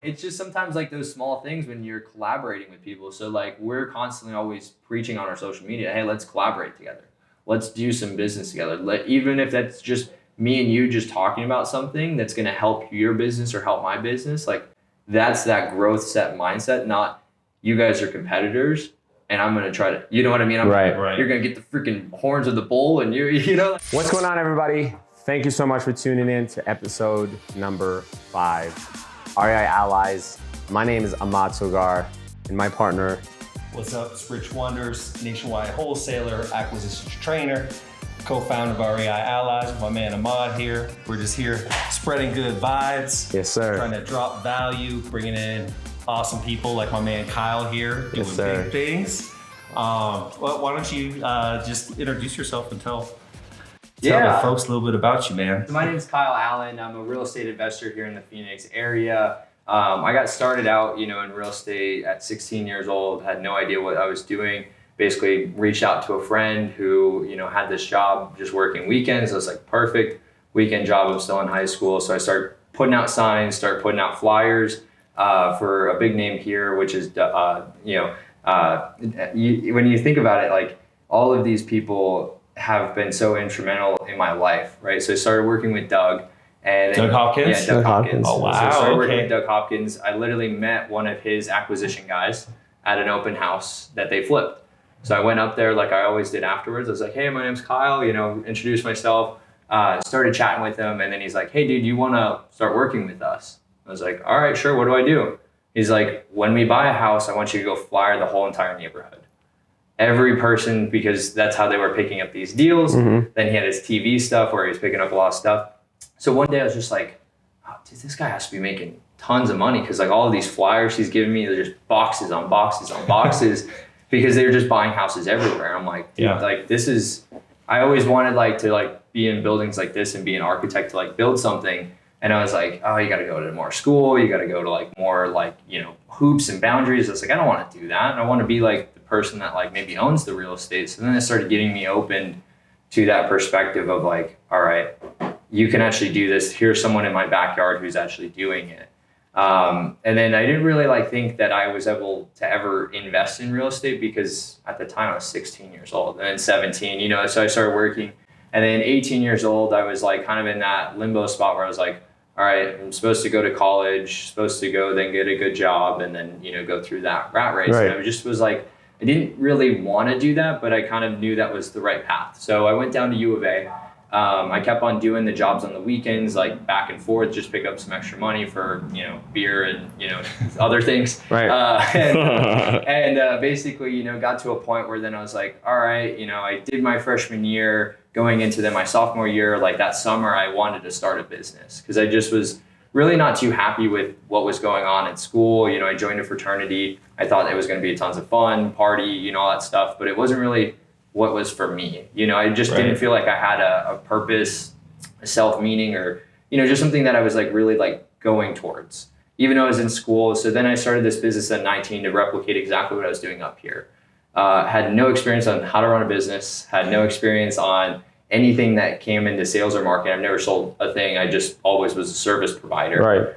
It's just sometimes like those small things when you're collaborating with people. So like we're constantly always preaching on our social media, hey, let's collaborate together. Let's do some business together. Even if that's just me and you just talking about something that's going to help your business or help my business, like that's that growth set mindset, not you guys are competitors and I'm going to try to, you know what I mean? Right. You're going to get the freaking horns of the bull and you know. What's going on, everybody? Thank you so much for tuning in to episode number 5, REI Allies. My name is Ahmad Soughar and my partner. What's up? It's Rich Wonders, nationwide wholesaler, acquisitions trainer, co-founder of REI Allies. My man Ahmad here. We're just here spreading good vibes. Yes, sir. Trying to drop value, bringing in awesome people like my man Kyle here, doing big things. Well, why don't you just introduce yourself and tell the folks a little bit about you, man. So my name is Kyle Allen. I'm a real estate investor here in the Phoenix area. I got started out, in real estate at 16 years old, had no idea what I was doing. Basically reached out to a friend who, had this job just working weekends. I was like, perfect weekend job. I'm still in high school. So I started putting out signs, started putting out flyers for a big name here, which is, when you think about it, like all of these people have been so instrumental in my life, right? So I started working with Doug. And Doug Hopkins? Yeah, Doug Hopkins. Oh, wow. So I started working with Doug Hopkins. I literally met one of his acquisition guys at an open house that they flipped. So I went up there like I always did afterwards. I was like, hey, my name's Kyle, introduced myself, started chatting with him. And then he's like, hey, dude, you want to start working with us? I was like, all right, sure. What do I do? He's like, when we buy a house, I want you to go flyer the whole entire neighborhood. Every person, because that's how they were picking up these deals. Mm-hmm. Then he had his TV stuff where he was picking up a lot of stuff. So one day I was just like, oh, dude, this guy has to be making tons of money because like all of these flyers he's giving me, they're just boxes on boxes on boxes because they were just buying houses everywhere. I'm like, dude, like this is, I always wanted like to like be in buildings like this and be an architect to like build something. And I was like, oh, you got to go to more school. You got to go to like more like, hoops and boundaries. I was like, I don't want to do that. I want to be like the person that like maybe owns the real estate. So then it started getting me open to that perspective of like, all right, you can actually do this. Here's someone in my backyard who's actually doing it. And then I didn't really like think that I was able to ever invest in real estate because at the time I was 16 years old and then 17, so I started working. And then 18 years old, I was like kind of in that limbo spot where I was like, all right, I'm supposed to go to college, supposed to go then get a good job and then, go through that rat race. Right. And I just was like, I didn't really want to do that, but I kind of knew that was the right path. So I went down to U of A. I kept on doing the jobs on the weekends, like back and forth, just pick up some extra money for, beer and, other things. Right. And basically, got to a point where then I was like, all right, I did my freshman year going into then my sophomore year, like that summer, I wanted to start a business because I just was really not too happy with what was going on at school. I joined a fraternity. I thought it was going to be tons of fun, party, all that stuff, but it wasn't really what was for me. I just didn't feel like I had a purpose, a self-meaning, or, just something that I was like really like going towards, even though I was in school. So then I started this business at 19 to replicate exactly what I was doing up here. Had no experience on how to run a business, had no experience on anything that came into sales or marketing. I've never sold a thing. I just always was a service provider. Right.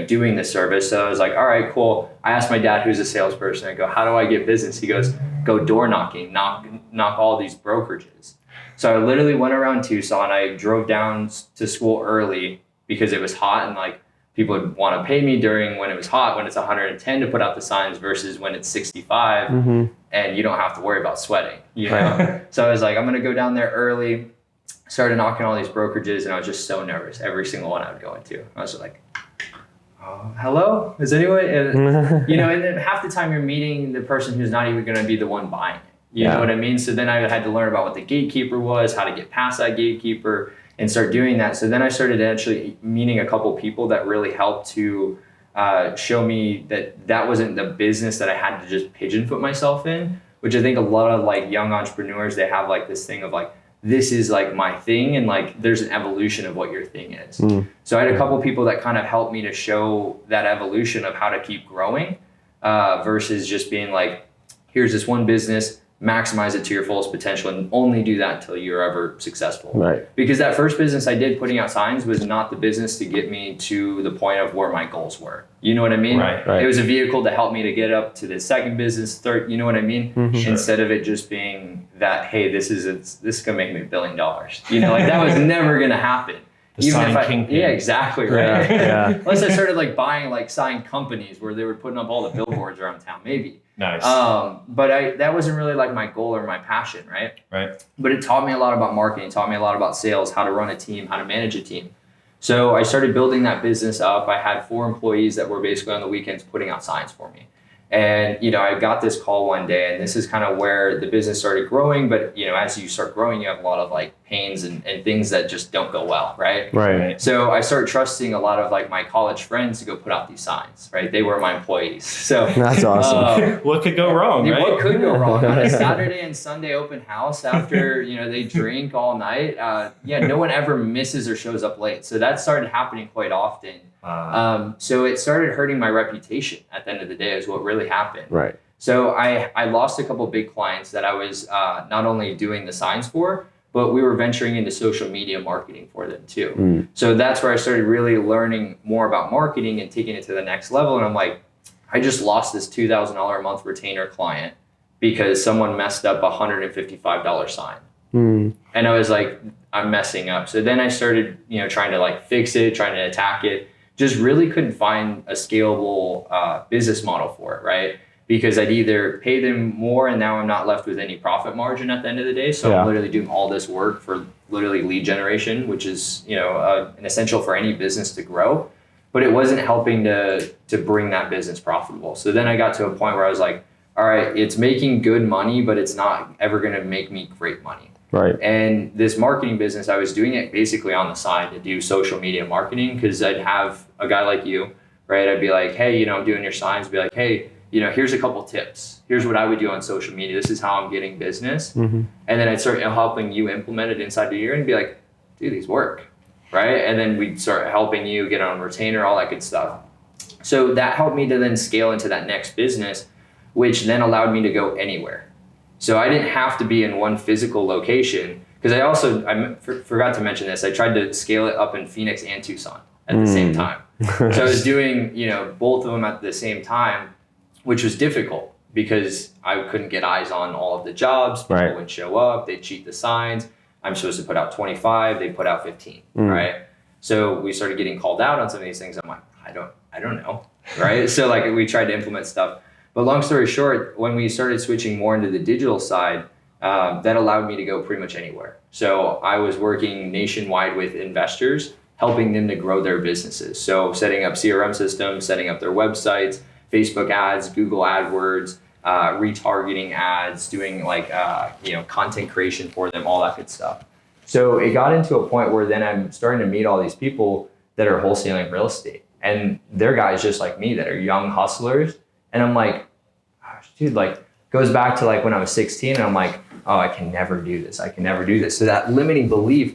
Doing the service. So I was like, all right, cool. I asked my dad, who's a salesperson, I go, how do I get business? He goes, go door knocking, knock all these brokerages. So I literally went around Tucson. I drove down to school early because it was hot and like people would want to pay me during when it was hot, when it's 110 to put out the signs versus when it's 65 and you don't have to worry about sweating, So I was like, I'm going to go down there early, started knocking all these brokerages and I was just so nervous. Every single one I would go into. I was like, oh, hello, is anyone? And, and then half the time you're meeting the person who's not even going to be the one buying it. You know what I mean? So then I had to learn about what the gatekeeper was, how to get past that gatekeeper and start doing that. So then I started actually meeting a couple people that really helped to show me that wasn't the business that I had to just pigeonfoot myself in, which I think a lot of like young entrepreneurs, they have like this thing of like, this is like my thing. And like, there's an evolution of what your thing is. So I had a couple people that kind of helped me to show that evolution of how to keep growing versus just being like, here's this one business, maximize it to your fullest potential and only do that until you're ever successful. Right. Because that first business I did putting out signs was not the business to get me to the point of where my goals were. You know what I mean? Right. It was a vehicle to help me to get up to the second business, third, you know what I mean? Sure. Instead of it just being that, hey, this is going to make me $1 billion. You know, like that was never going to happen. Kingpin. Yeah, exactly, right? Yeah. Unless I started like buying like sign companies where they were putting up all the billboards around town, maybe. Nice. But that wasn't really like my goal or my passion, right? Right. But it taught me a lot about marketing, taught me a lot about sales, how to run a team, how to manage a team. So I started building that business up. I had 4 employees that were basically on the weekends putting out signs for me. And, you know, I got this call one day, and this is kind of where the business started growing. But, you know, as you start growing, you have a lot of like pains and things that just don't go well, right? Right. So I started trusting a lot of like my college friends to go put out these signs, right? They were my employees. So That's awesome. What could go wrong, right? What could go wrong on a Saturday and Sunday open house after, you know, they drink all night? No one ever misses or shows up late. So that started happening quite often. So it started hurting my reputation at the end of the day is what really happened. Right. So I lost a couple of big clients that I was not only doing the signs for, but we were venturing into social media marketing for them too. So that's where I started really learning more about marketing and taking it to the next level. And I'm like, I just lost this $2,000 a month retainer client because someone messed up a $155 sign. And I was like, I'm messing up. So then I started, you know, trying to like fix it, trying to attack it. Just really couldn't find a scalable business model for it, right? Because I'd either pay them more and now I'm not left with any profit margin at the end of the day. So I'm literally doing all this work for literally lead generation, which is, you know, an essential for any business to grow. But it wasn't helping to bring that business profitable. So then I got to a point where I was like, all right, it's making good money, but it's not ever going to make me great money. Right. And this marketing business, I was doing it basically on the side to do social media marketing because I'd have a guy like you, right? I'd be like, hey, you know, I'm doing your signs. Be like, hey, you know, here's a couple tips. Here's what I would do on social media. This is how I'm getting business. And then I'd start helping you implement it inside the year and be like, dude, these work, right? And then we'd start helping you get on retainer, all that good stuff. So that helped me to then scale into that next business, which then allowed me to go anywhere. So I didn't have to be in one physical location because I forgot to mention this. I tried to scale it up in Phoenix and Tucson at the same time. So I was doing, you know, both of them at the same time, which was difficult because I couldn't get eyes on all of the jobs. People wouldn't show up. They'd cheat the signs. I'm supposed to put out 25. They put out 15, right? So we started getting called out on some of these things. I'm like, I don't know, right? So like we tried to implement stuff. But long story short, when we started switching more into the digital side, that allowed me to go pretty much anywhere. So I was working nationwide with investors, helping them to grow their businesses. So setting up CRM systems, setting up their websites, Facebook ads, Google AdWords, retargeting ads, doing like, you know, content creation for them, all that good stuff. So it got into a point where then I'm starting to meet all these people that are wholesaling real estate. And they're guys just like me that are young hustlers. And I'm like, gosh, dude, like goes back to like when I was 16 and I'm like, oh, I can never do this. I can never do this. So that limiting belief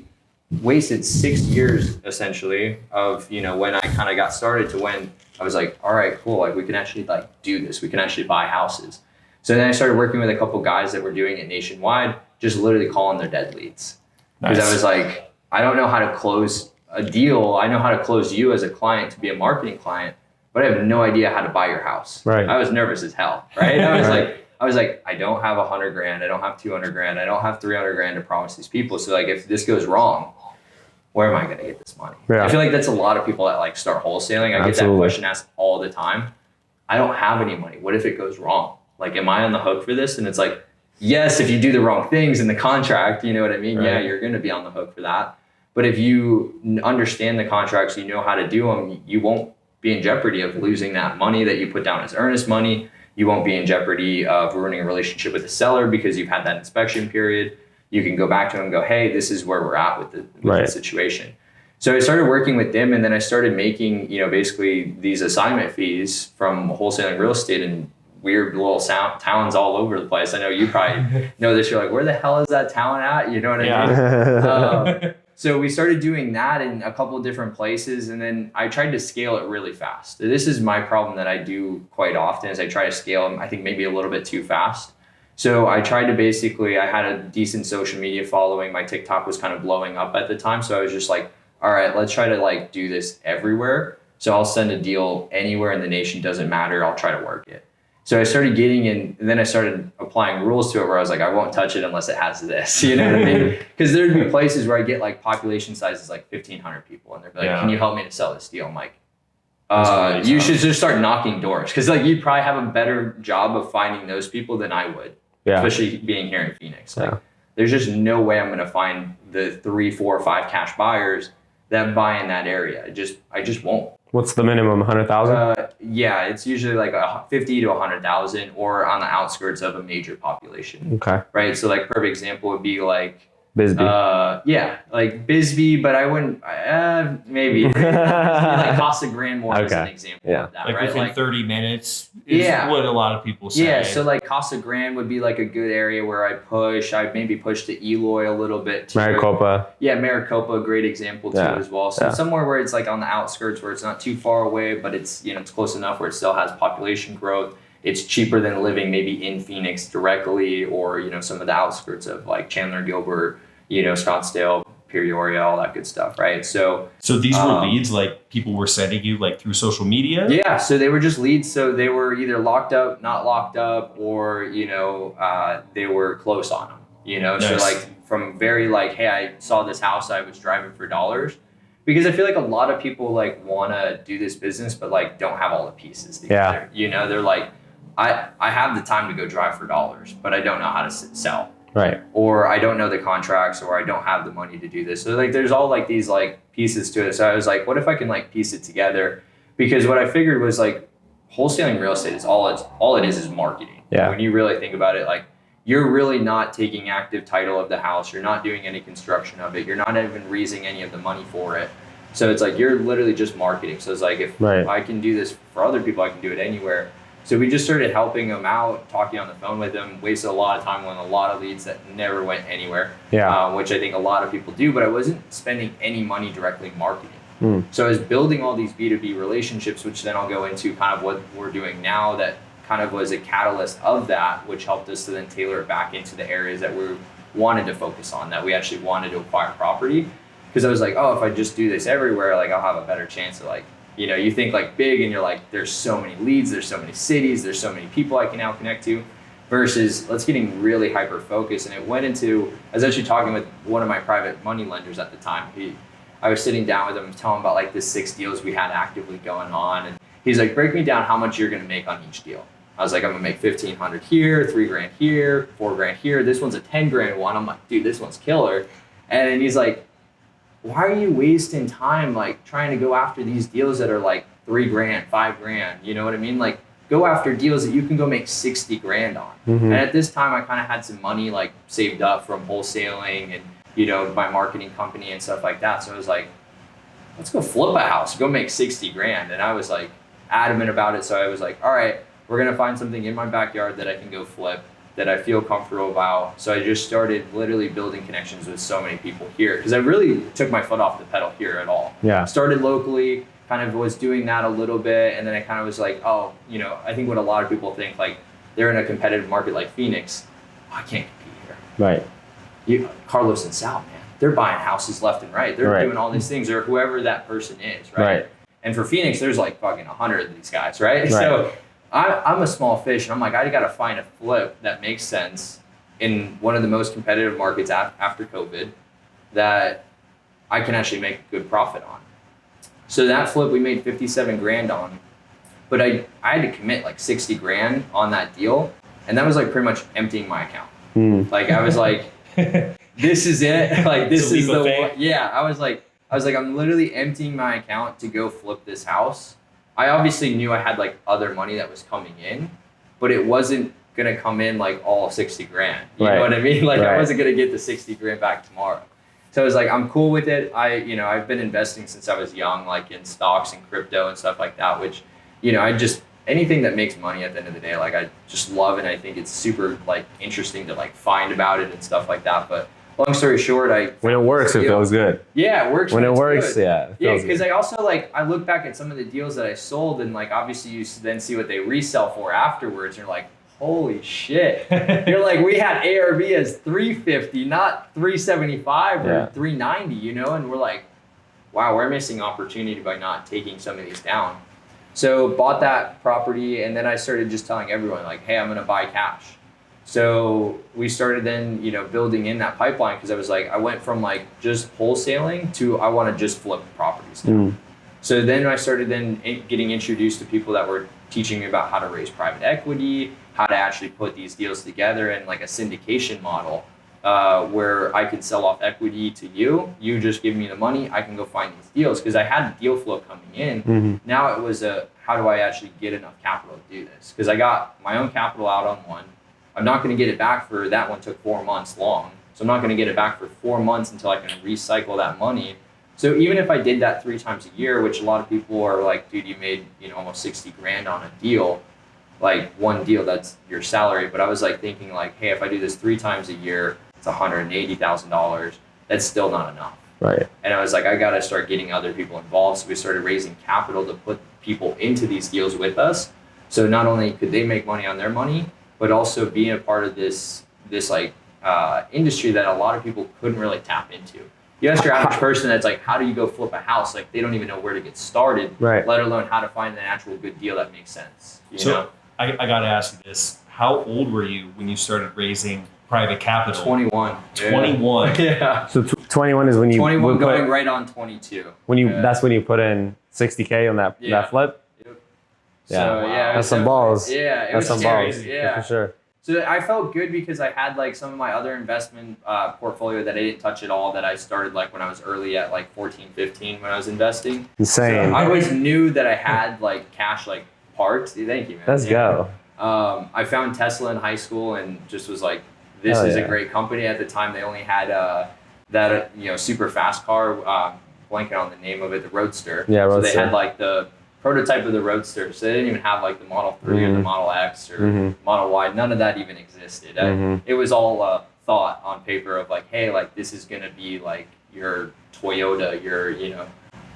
wasted 6 years essentially of, you know, when I kind of got started to when I was like, all right, cool. Like we can actually like do this. We can actually buy houses. So then I started working with a couple guys that were doing it nationwide, just literally calling their dead leads. Because I was like, I don't know how to close a deal. I know how to close you as a client to be a marketing client, but I have no idea how to buy your house. Right. I was nervous as hell, right? I was like, I don't have $100,000. I don't have $200,000. I don't have $300,000 to promise these people. So like, if this goes wrong, where am I going to get this money? I feel like that's a lot of people that like start wholesaling. I get that question asked all the time. I don't have any money. What if it goes wrong? Like, am I on the hook for this? And it's like, yes, if you do the wrong things in the contract, you know what I mean? Right. Yeah, you're going to be on the hook for that. But if you understand the contracts, you know how to do them, you won't be in jeopardy of losing that money that you put down as earnest money. You won't be in jeopardy of ruining a relationship with the seller because you've had that inspection period. You can go back to them and go, hey, this is where we're at with the situation. So I started working with them, and then I started making, you know, basically these assignment fees from wholesaling real estate in weird little towns all over the place. I know you probably know this. You're like, where the hell is that town at? You know what I mean? So we started doing that in a couple of different places, and then I tried to scale it really fast. This is my problem that I do quite often is I try to scale them, I think maybe a little bit too fast. So I tried to basically, I had a decent social media following. My TikTok was kind of blowing up at the time. So I was just like, all right, let's try to like do this everywhere. So I'll send a deal anywhere in the nation, doesn't matter. I'll try to work it. So I started getting in, and then I started applying rules to it where I was like, I won't touch it unless it has this, you know what I mean? Because there'd be places where I get like population sizes like 1,500 people, and they're like, can you help me to sell this deal? I'm like, really you should just start knocking doors. Because like you'd probably have a better job of finding those people than I would, especially being here in Phoenix. Like, there's just no way I'm going to find the 3, 4, 5 cash buyers that buy in that area. I just won't. What's the minimum? 100,000? Yeah, it's usually like 50 to 100,000, or on the outskirts of a major population. Okay. Right. So like perfect example would be like Bisbee. Yeah, like Bisbee, but I wouldn't. Maybe like Casa Grande more as an example of that. Like right? within 30 minutes. Is what a lot of people say. Yeah. So like Casa Grande would be like a good area where I push. I maybe push to Eloy a little bit. Maricopa. Yeah, Maricopa, a great example too as well. So somewhere where it's like on the outskirts, where it's not too far away, but it's it's close enough where it still has population growth. It's cheaper than living maybe in Phoenix directly, or some of the outskirts of like Chandler, Gilbert, Scottsdale, Peoria, all that good stuff, right? So these were leads like people were sending you like through social media? Yeah, so they were just leads. So they were either locked up, not locked up, or they were close on them. Nice. So like from very like, hey, I saw this house, I was driving for dollars. Because I feel like a lot of people like want to do this business, but like don't have all the pieces together. They're like, I have the time to go drive for dollars, but I don't know how to sell. Right. Or I don't know the contracts, or I don't have the money to do this. So like there's all like these like pieces to it. So I was like, what if I can like piece it together? Because what I figured was like wholesaling real estate is all it is marketing. Yeah. When you really think about it, like you're really not taking active title of the house. You're not doing any construction of it. You're not even raising any of the money for it. So it's like you're literally just marketing. So it's like if I can do this for other people, I can do it anywhere. So we just started helping them out, talking on the phone with them, wasted a lot of time on a lot of leads that never went anywhere, which I think a lot of people do, but I wasn't spending any money directly marketing. So I was building all these B2B relationships, which then I'll go into kind of what we're doing now that kind of was a catalyst of that, which helped us to then tailor it back into the areas that we wanted to focus on, that we actually wanted to acquire property. Because I was like, oh, if I just do this everywhere, like I'll have a better chance of like, you think like big and you're like, there's so many leads, there's so many cities, there's so many people I can now connect to, versus let's getting really hyper focused. And it went into, I was actually talking with one of my private money lenders at the time. I was sitting down with him and telling him about like the 6 deals we had actively going on. And he's like, break me down how much you're going to make on each deal. I was like, I'm going to make $1,500 here, $3,000 here, $4,000 here. This one's a $10,000 one. I'm like, dude, this one's killer. And then he's like, why are you wasting time like trying to go after these deals that are like $3,000, $5,000? You know what I mean? Like go after deals that you can go make $60,000 on. And at this time, I kind of had some money like saved up from wholesaling and my marketing company and stuff like that. So I was like, let's go flip a house, go make $60,000. And I was like adamant about it. So I was like, all right, we're gonna find something in my backyard that I can go flip, that I feel comfortable about. So I just started literally building connections with so many people here, because I really took my foot off the pedal here at all. Started locally, kind of was doing that a little bit, and then I kind of was like, oh, I think what a lot of people think, like they're in a competitive market like Phoenix, I can't compete here. Right. Carlos and Sal, man, they're buying houses left and right. They're doing all these things, or whoever that person is, right? And for Phoenix, there's like fucking 100 of these guys, right? So I'm a small fish, and I'm like, I got to find a flip that makes sense in one of the most competitive markets after COVID that I can actually make a good profit on. So that flip, we made $57,000 on, but I had to commit like $60,000 on that deal, and that was like pretty much emptying my account. Like I was like, this is it. Like this is the one. Yeah, I was like, I'm literally emptying my account to go flip this house. I obviously knew I had like other money that was coming in, but it wasn't gonna come in like all $60,000. You know what I mean? Like I wasn't gonna get the $60,000 back tomorrow. So I was like, I'm cool with it. I've been investing since I was young, like in stocks and crypto and stuff like that, which, anything that makes money at the end of the day, like I just love, and I think it's super like interesting to like find about it and stuff like that. But long story short, when it works, it feels good. Yeah, it works. When it works, good. Yeah, because I also I look back at some of the deals that I sold, and like obviously you then see what they resell for afterwards, and you're like, holy shit. You're like, we had ARV as 350, not 375 or 390, you know? And we're like, wow, we're missing opportunity by not taking some of these down. So bought that property, and then I started just telling everyone like, hey, I'm gonna buy cash. So we started then, you know, building in that pipeline, because I was like, I went from like just wholesaling to I want to just flip properties now. So then I started then getting introduced to people that were teaching me about how to raise private equity, how to actually put these deals together in like a syndication model, where I could sell off equity to you. You just give me the money, I can go find these deals, because I had deal flow coming in. Now it was how do I actually get enough capital to do this? Because I got my own capital out on one. I'm not going to get it back for that one took 4 months long. So I'm not going to get it back for 4 months until I can recycle that money. So even if I did that 3 times a year, which a lot of people are like, dude, you made, you know, almost 60 grand on a deal, like one deal, that's your salary. But I was like thinking like, hey, if I do this 3 times a year, it's $180,000. That's still not enough. Right. And I was like, I got to start getting other people involved. So we started raising capital to put people into these deals with us. So not only could they make money on their money, but also being a part of this like industry that a lot of people couldn't really tap into. You ask your average person that's like, how do you go flip a house? Like, they don't even know where to get started, let alone how to find an actual good deal that makes sense. You know? I got to ask you this. How old were you when you started raising private capital? 21. 21. Yeah. So 21 is when you 21 going right on 22. When you that's when you put in 60K on that flip. Yep. Yeah. So, yeah, that's some balls. Yeah, it that's was some balls. Yeah, for sure. So I felt good because I had like some of my other investment portfolio that I didn't touch at all, that I started like when I was early at like 14, 15 when I was investing. Insane. So I always knew that I had like cash like parked. Thank you, man. Let's go. I found Tesla in high school and just was like, this is a great company. At the time, they only had that super fast car, blanking on the name of it, the Roadster. Yeah, Roadster. So they had like the prototype of the Roadster. So they didn't even have like the Model 3 or the Model X or Model Y. None of that even existed. It was all thought on paper of like, hey, like this is gonna be like your Toyota, your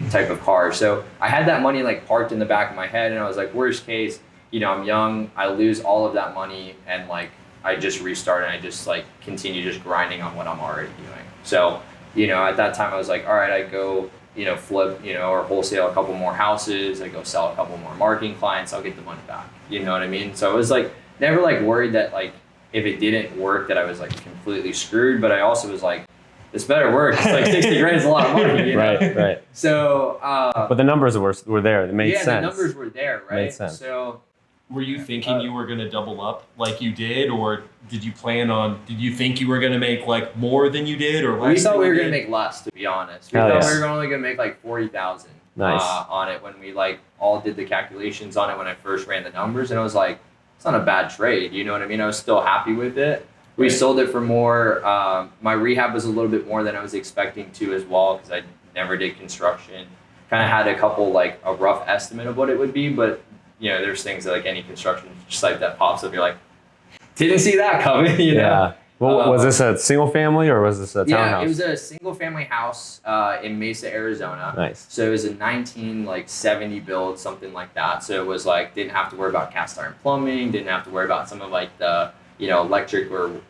type of car. So I had that money like parked in the back of my head, and I was like, worst case, I'm young, I lose all of that money, and like I just restart and I just like continue just grinding on what I'm already doing. So at that time I was like, all right, I go flip, or wholesale a couple more houses. I go sell a couple more marketing clients. I'll get the money back. You know what I mean? So I was like, never like worried that like if it didn't work that I was like completely screwed. But I also was like, this better work. It's like 60 grand is a lot of money. Right. So, but the numbers were there. It made sense. Yeah, the numbers were there, right? Made sense. So, were you thinking you were going to double up like you did, or did you think you were going to make like more than you did, or less? We thought we were going to make less, to be honest. We thought we were only going to make like 40,000 on it when we like all did the calculations on it when I first ran the numbers, and I was like, it's not a bad trade. You know what I mean? I was still happy with it. We sold it for more. My rehab was a little bit more than I was expecting to as well, because I never did construction. Kind of had a couple like a rough estimate of what it would be, but there's things that like any construction site that pops up, you're like, didn't see that coming. Yeah. Well, was this a single family or was this a townhouse? Yeah, it was a single family house in Mesa, Arizona. Nice. So it was a 1970 build, something like that. So it was like didn't have to worry about cast iron plumbing, didn't have to worry about some of like the electric or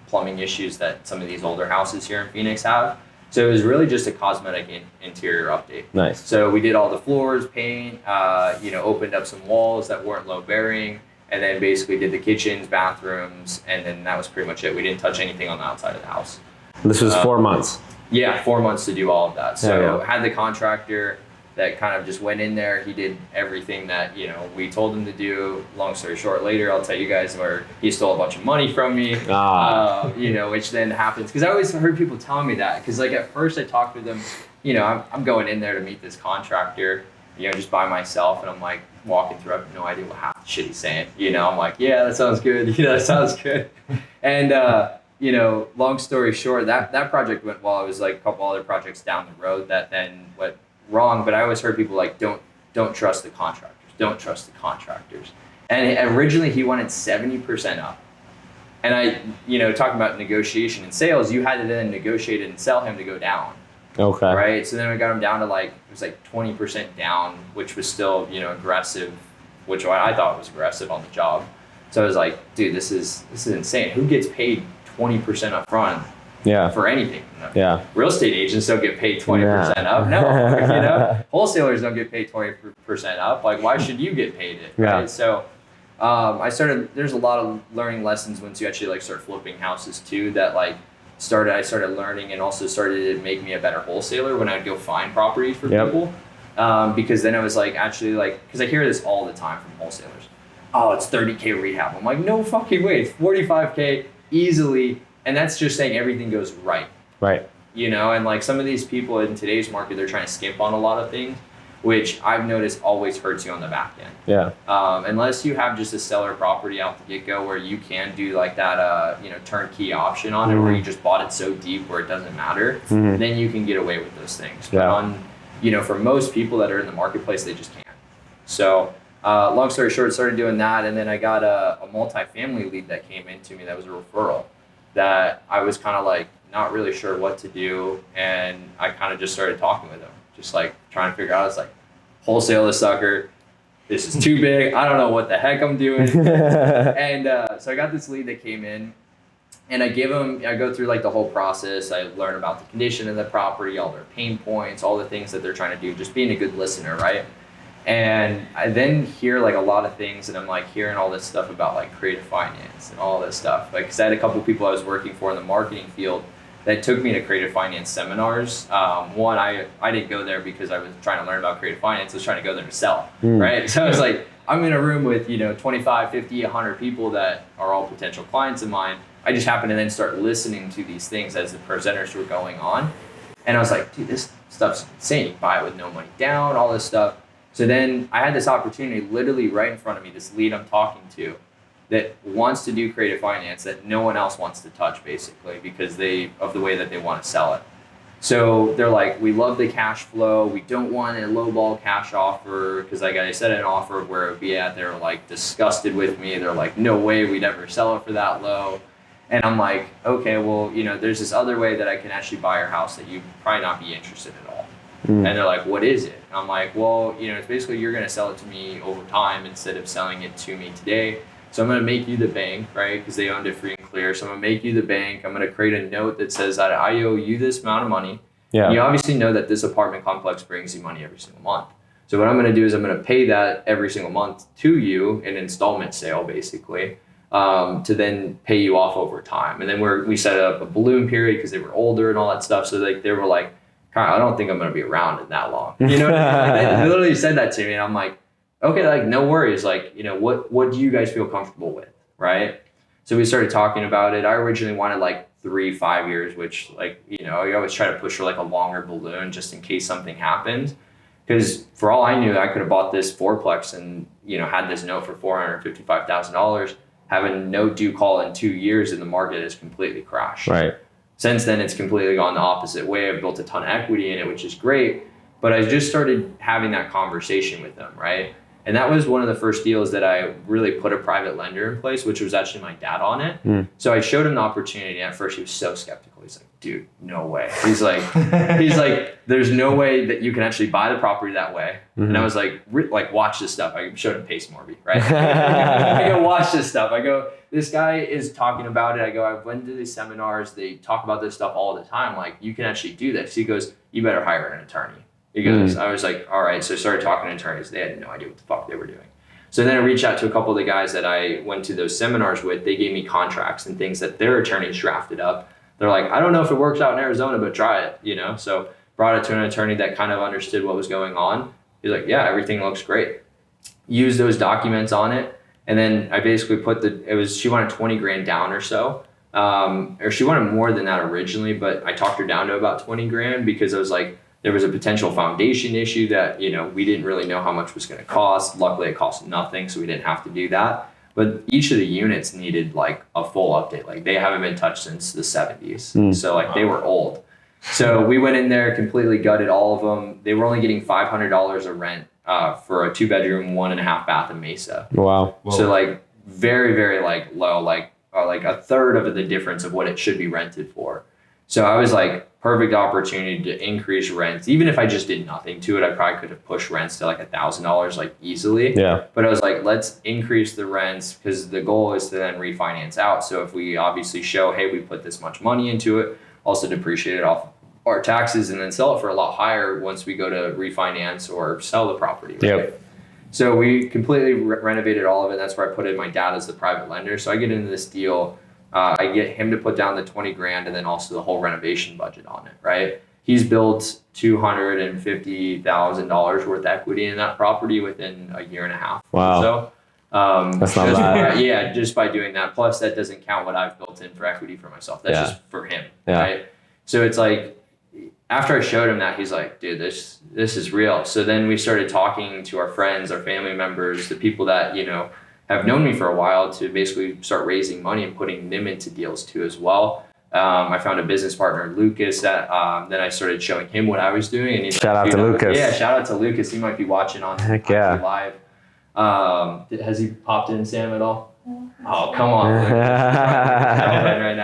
plumbing issues that some of these older houses here in Phoenix have. So it was really just a cosmetic interior update. Nice. So we did all the floors, paint, opened up some walls that weren't low bearing, and then basically did the kitchens, bathrooms, and then that was pretty much it. We didn't touch anything on the outside of the house. This was 4 months. Yeah, 4 months to do all of that. So had the contractor that kind of just went in there. He did everything that we told him to do. Long story short, later I'll tell you guys where he stole a bunch of money from me. Which then happens because I always heard people telling me that, because like at first I talked with them. I'm going in there to meet this contractor, just by myself, and I'm like walking through. I have no idea what half the shit he's saying. I'm like, yeah, that sounds good. That sounds good. And long story short, that project went well. It was like a couple other projects down the road that then went wrong, but I always heard people like, don't trust the contractors. Don't trust the contractors. And originally he wanted 70% up. And I, talking about negotiation and sales, you had to then negotiate it and sell him to go down. Okay. Right. So then we got him down to like, it was like 20% down, which was still, aggressive, which I thought was aggressive on the job. So I was like, dude, this is insane. Who gets paid 20% up front for anything? Yeah. Real estate agents don't get paid 20% up. No, wholesalers don't get paid 20% up. Like, why should you get paid it? Right. Yeah. So there's a lot of learning lessons once you actually like start flipping houses too, that like I started learning, and also started to make me a better wholesaler when I'd go find properties for people. Because then I was like, actually, like, because I hear this all the time from wholesalers. Oh, it's 30K rehab. I'm like, no fucking way. It's 45K easily. And that's just saying everything goes right. Right. You know, and like some of these people in today's market, they're trying to skimp on a lot of things, which I've noticed always hurts you on the back end. Yeah. Unless you have just a seller property out the get-go where you can do like that, turnkey option on it, where you just bought it so deep where it doesn't matter, then you can get away with those things. But for most people that are in the marketplace, they just can't. So long story short, started doing that. And then I got a multifamily lead that came into me that was a referral that I was kind of like not really sure what to do. And I kind of just started talking with him, just like trying to figure out, I was like, wholesale this sucker. This is too big. I don't know what the heck I'm doing. And so I got this lead that came in, and I go through like the whole process. I learn about the condition of the property, all their pain points, all the things that they're trying to do, just being a good listener, right? And I then hear like a lot of things, and I'm like hearing all this stuff about like creative finance and all this stuff. Like, cause I had a couple of people I was working for in the marketing field that took me to creative finance seminars. One, I didn't go there because I was trying to learn about creative finance. I was trying to go there to sell, right? So I was like, I'm in a room with, 25, 50, 100 people that are all potential clients of mine. I just happened to then start listening to these things as the presenters were going on. And I was like, dude, this stuff's insane. You buy it with no money down, all this stuff. So then I had this opportunity literally right in front of me, this lead I'm talking to that wants to do creative finance that no one else wants to touch, basically, because of the way that they want to sell it. So they're like, we love the cash flow. We don't want a lowball cash offer, because like I said, an offer where it would be at, they're like disgusted with me. They're like, no way we'd ever sell it for that low. And I'm like, okay, well, there's this other way that I can actually buy your house that you'd probably not be interested at all. And they're like, what is it? And I'm like, well, it's basically you're going to sell it to me over time instead of selling it to me today. So I'm going to make you the bank, right? Because they owned it free and clear. So I'm going to make you the bank. I'm going to create a note that says that I owe you this amount of money. Yeah. And you obviously know that this apartment complex brings you money every single month. So what I'm going to do is I'm going to pay that every single month to you, an installment sale, basically, to then pay you off over time. And then we set up a balloon period because they were older and all that stuff. So they were like, I don't think I'm going to be around in that long. You know what I mean? Like, they literally said that to me, and I'm like, okay, like no worries. Like, what do you guys feel comfortable with, right? So we started talking about it. I originally wanted like 3-5 years, which like, you always try to push for like a longer balloon just in case something happened. Because for all I knew, I could have bought this fourplex and, had this note for $455,000, having no due call in 2 years, and the market has completely crashed. Right. Since then, it's completely gone the opposite way. I've built a ton of equity in it, which is great. But I just started having that conversation with them, right? And that was one of the first deals that I really put a private lender in place, which was actually my dad on it. So I showed him the opportunity. At first, he was so skeptical. He's like, dude, no way. He's like, there's no way that you can actually buy the property that way. And I was like, watch this stuff. I showed him Pace Morby, right? I go, watch this stuff. I go, this guy is talking about it. I go, I've went to these seminars. They talk about this stuff all the time. Like, you can actually do this. He goes, you better hire an attorney. He goes, I was like, all right. So I started talking to attorneys. They had no idea what the fuck they were doing. So then I reached out to a couple of the guys that I went to those seminars with. They gave me contracts and things that their attorneys drafted up. They're like, I don't know if it works out in Arizona, but try it, So brought it to an attorney that kind of understood what was going on. He's like, yeah, everything looks great. Use those documents on it. And then I basically she wanted 20 grand down or so. Or she wanted more than that originally, but I talked her down to about 20 grand because I was like, there was a potential foundation issue that, we didn't really know how much was going to cost. Luckily, it cost nothing, so we didn't have to do that. But each of the units needed like a full update. Like, they haven't been touched since the 70s. So like they were old. So we went in there, completely gutted all of them. They were only getting $500 of rent for a 2-bedroom, 1.5 bath in Mesa. Wow. So like very, very like low, like a third of the difference of what it should be rented for. So I was like, perfect opportunity to increase rents. Even if I just did nothing to it, I probably could have pushed rents to like $1,000 like easily. Yeah. But I was like, let's increase the rents because the goal is to then refinance out. So if we obviously show, hey, we put this much money into it, also depreciate it off our taxes and then sell it for a lot higher once we go to refinance or sell the property. Right? Yep. So we completely renovated all of it. That's where I put in my dad as the private lender. So I get into this deal. I get him to put down the 20 grand and then also the whole renovation budget on it, right? He's built $250,000 worth of equity in that property within a year and a half. Wow. So that's not bad. yeah, just by doing that. Plus that doesn't count what I've built in for equity for myself. That's just for him, right? So it's like, after I showed him that, he's like, dude, this is real. So then we started talking to our friends, our family members, the people that, you know, have known me for a while to basically start raising money and putting them into deals too as well. I found a business partner, Lucas, that then I started showing him what I was doing. And he's shout out to Lucas. Yeah, shout out to Lucas. He might be watching on live. Has he popped in, Sam, at all? Oh, come on. Lucas. right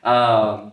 now.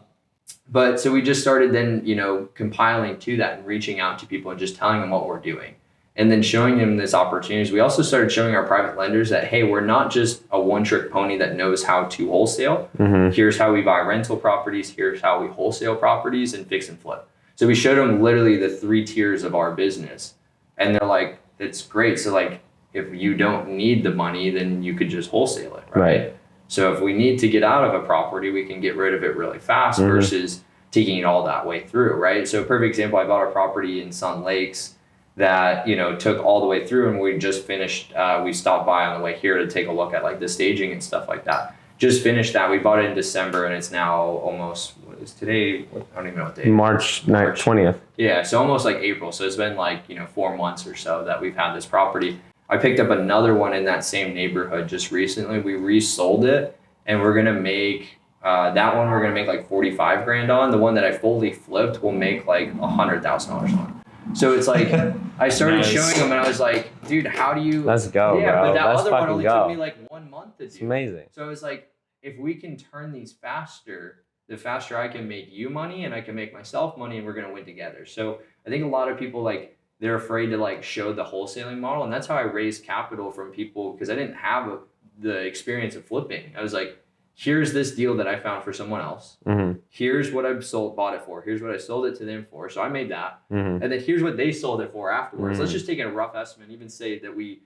But so we just started then, you know, compiling to that and reaching out to people and just telling them what we're doing. And then showing them this opportunities. We also started showing our private lenders that, hey, we're not just a one-trick pony that knows how to wholesale. Mm-hmm. Here's how we buy rental properties. Here's how we wholesale properties and fix and flip. So we showed them literally the 3 tiers of our business. And they're like, that's great. So like, if you don't need the money, then you could just wholesale it, right? So if we need to get out of a property, we can get rid of it really fast versus taking it all that way through, right? So a perfect example, I bought a property in Sun Lakes that, you know, took all the way through, and we just finished, we stopped by on the way here to take a look at like the staging and stuff like that. Just finished that. We bought it in December and it's now almost, what is today? I don't even know what day. March 20th. Yeah, so almost like April. So it's been like, you know, 4 months or so that we've had this property. I picked up another one in that same neighborhood just recently. We resold it and we're going to make, that one we're going to make like 45 grand on. The one that I fully flipped will make like $100,000 on. So it's like, I started showing them and I was like, dude, how do you... Let's go, yeah, bro. but that Let's other one fucking only go. took me like 1 month to do. It's amazing. So I was like, if we can turn these faster, the faster I can make you money and I can make myself money and we're going to win together. So I think a lot of people like, they're afraid to like show the wholesaling model. And that's how I raised capital from people because I didn't have the experience of flipping. I was like, here's this deal that I found for someone else. Mm-hmm. Here's what I've bought it for. Here's what I sold it to them for. So I made that. Mm-hmm. And then here's what they sold it for afterwards. Mm-hmm. Let's just take a rough estimate, even say that we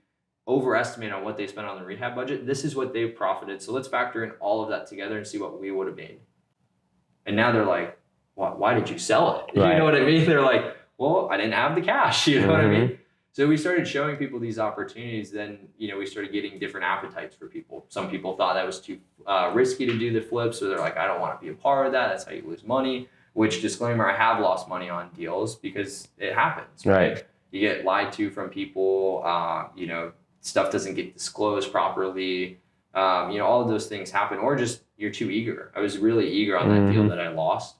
overestimate on what they spent on the rehab budget. This is what they've profited. So let's factor in all of that together and see what we would have made. And now they're like, why did you sell it? Right. You know what I mean? They're like, well, I didn't have the cash. You know what I mean? So we started showing people these opportunities. Then, you know, we started getting different appetites for people. Some people thought that was too risky to do the flips. So they're like, I don't want to be a part of that. That's how you lose money. Which, disclaimer, I have lost money on deals because it happens. Right. You get lied to from people. You know, stuff doesn't get disclosed properly. You know, all of those things happen. Or just you're too eager. I was really eager on that deal that I lost.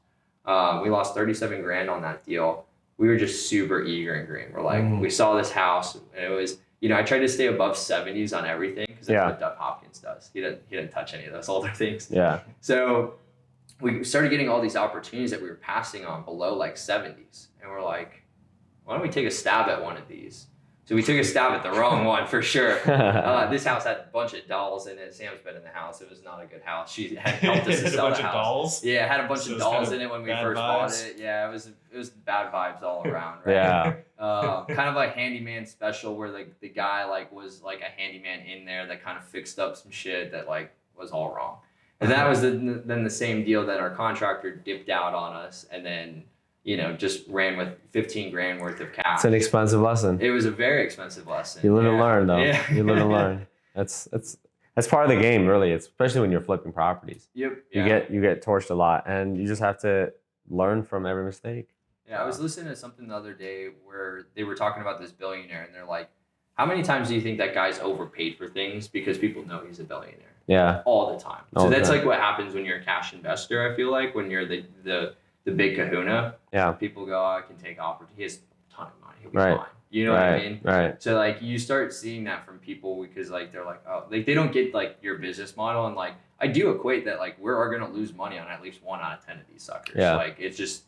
We lost 37 grand on that deal. We were just super eager and green. We're like, we saw this house and it was, you know, I tried to stay above 70s on everything because that's what Doug Hopkins does. He didn't touch any of those older things. Yeah. So we started getting all these opportunities that we were passing on below like 70s. And we're like, why don't we take a stab at one of these? So we took a stab at the wrong one for sure. This house had a bunch of dolls in it. Sam's been in the house. It was not a good house. She had helped us to sell the house. A bunch of dolls? Yeah, it had a bunch of dolls in it when we first bought it. Yeah, it was bad vibes all around, right? Yeah. Kind of like handyman special where like the guy like was like a handyman in there that kind of fixed up some shit that like was all wrong. And that was then the same deal that our contractor dipped out on us and then, you know, just ran with 15 grand worth of cash. It's an expensive lesson. It was a very expensive lesson. You live and learn, though. Yeah. You live and learn. That's part of the game, really. It's especially when you're flipping properties. Yep. Yeah. You get torched a lot, and you just have to learn from every mistake. Yeah, I was listening to something the other day where they were talking about this billionaire, and they're like, "How many times do you think that guy's overpaid for things because people know he's a billionaire?" Yeah. All the time. So that's like what happens when you're a cash investor. I feel like when you're the big kahuna. Yeah. People go, I can take opportunity. He has a ton of money. He'll be fine. You know what I mean? Right. So like you start seeing that from people because like they're like, oh, like they don't get like your business model, and like I do equate that like we're gonna lose money on at least 1 out of 10 of these suckers. Yeah. Like it's just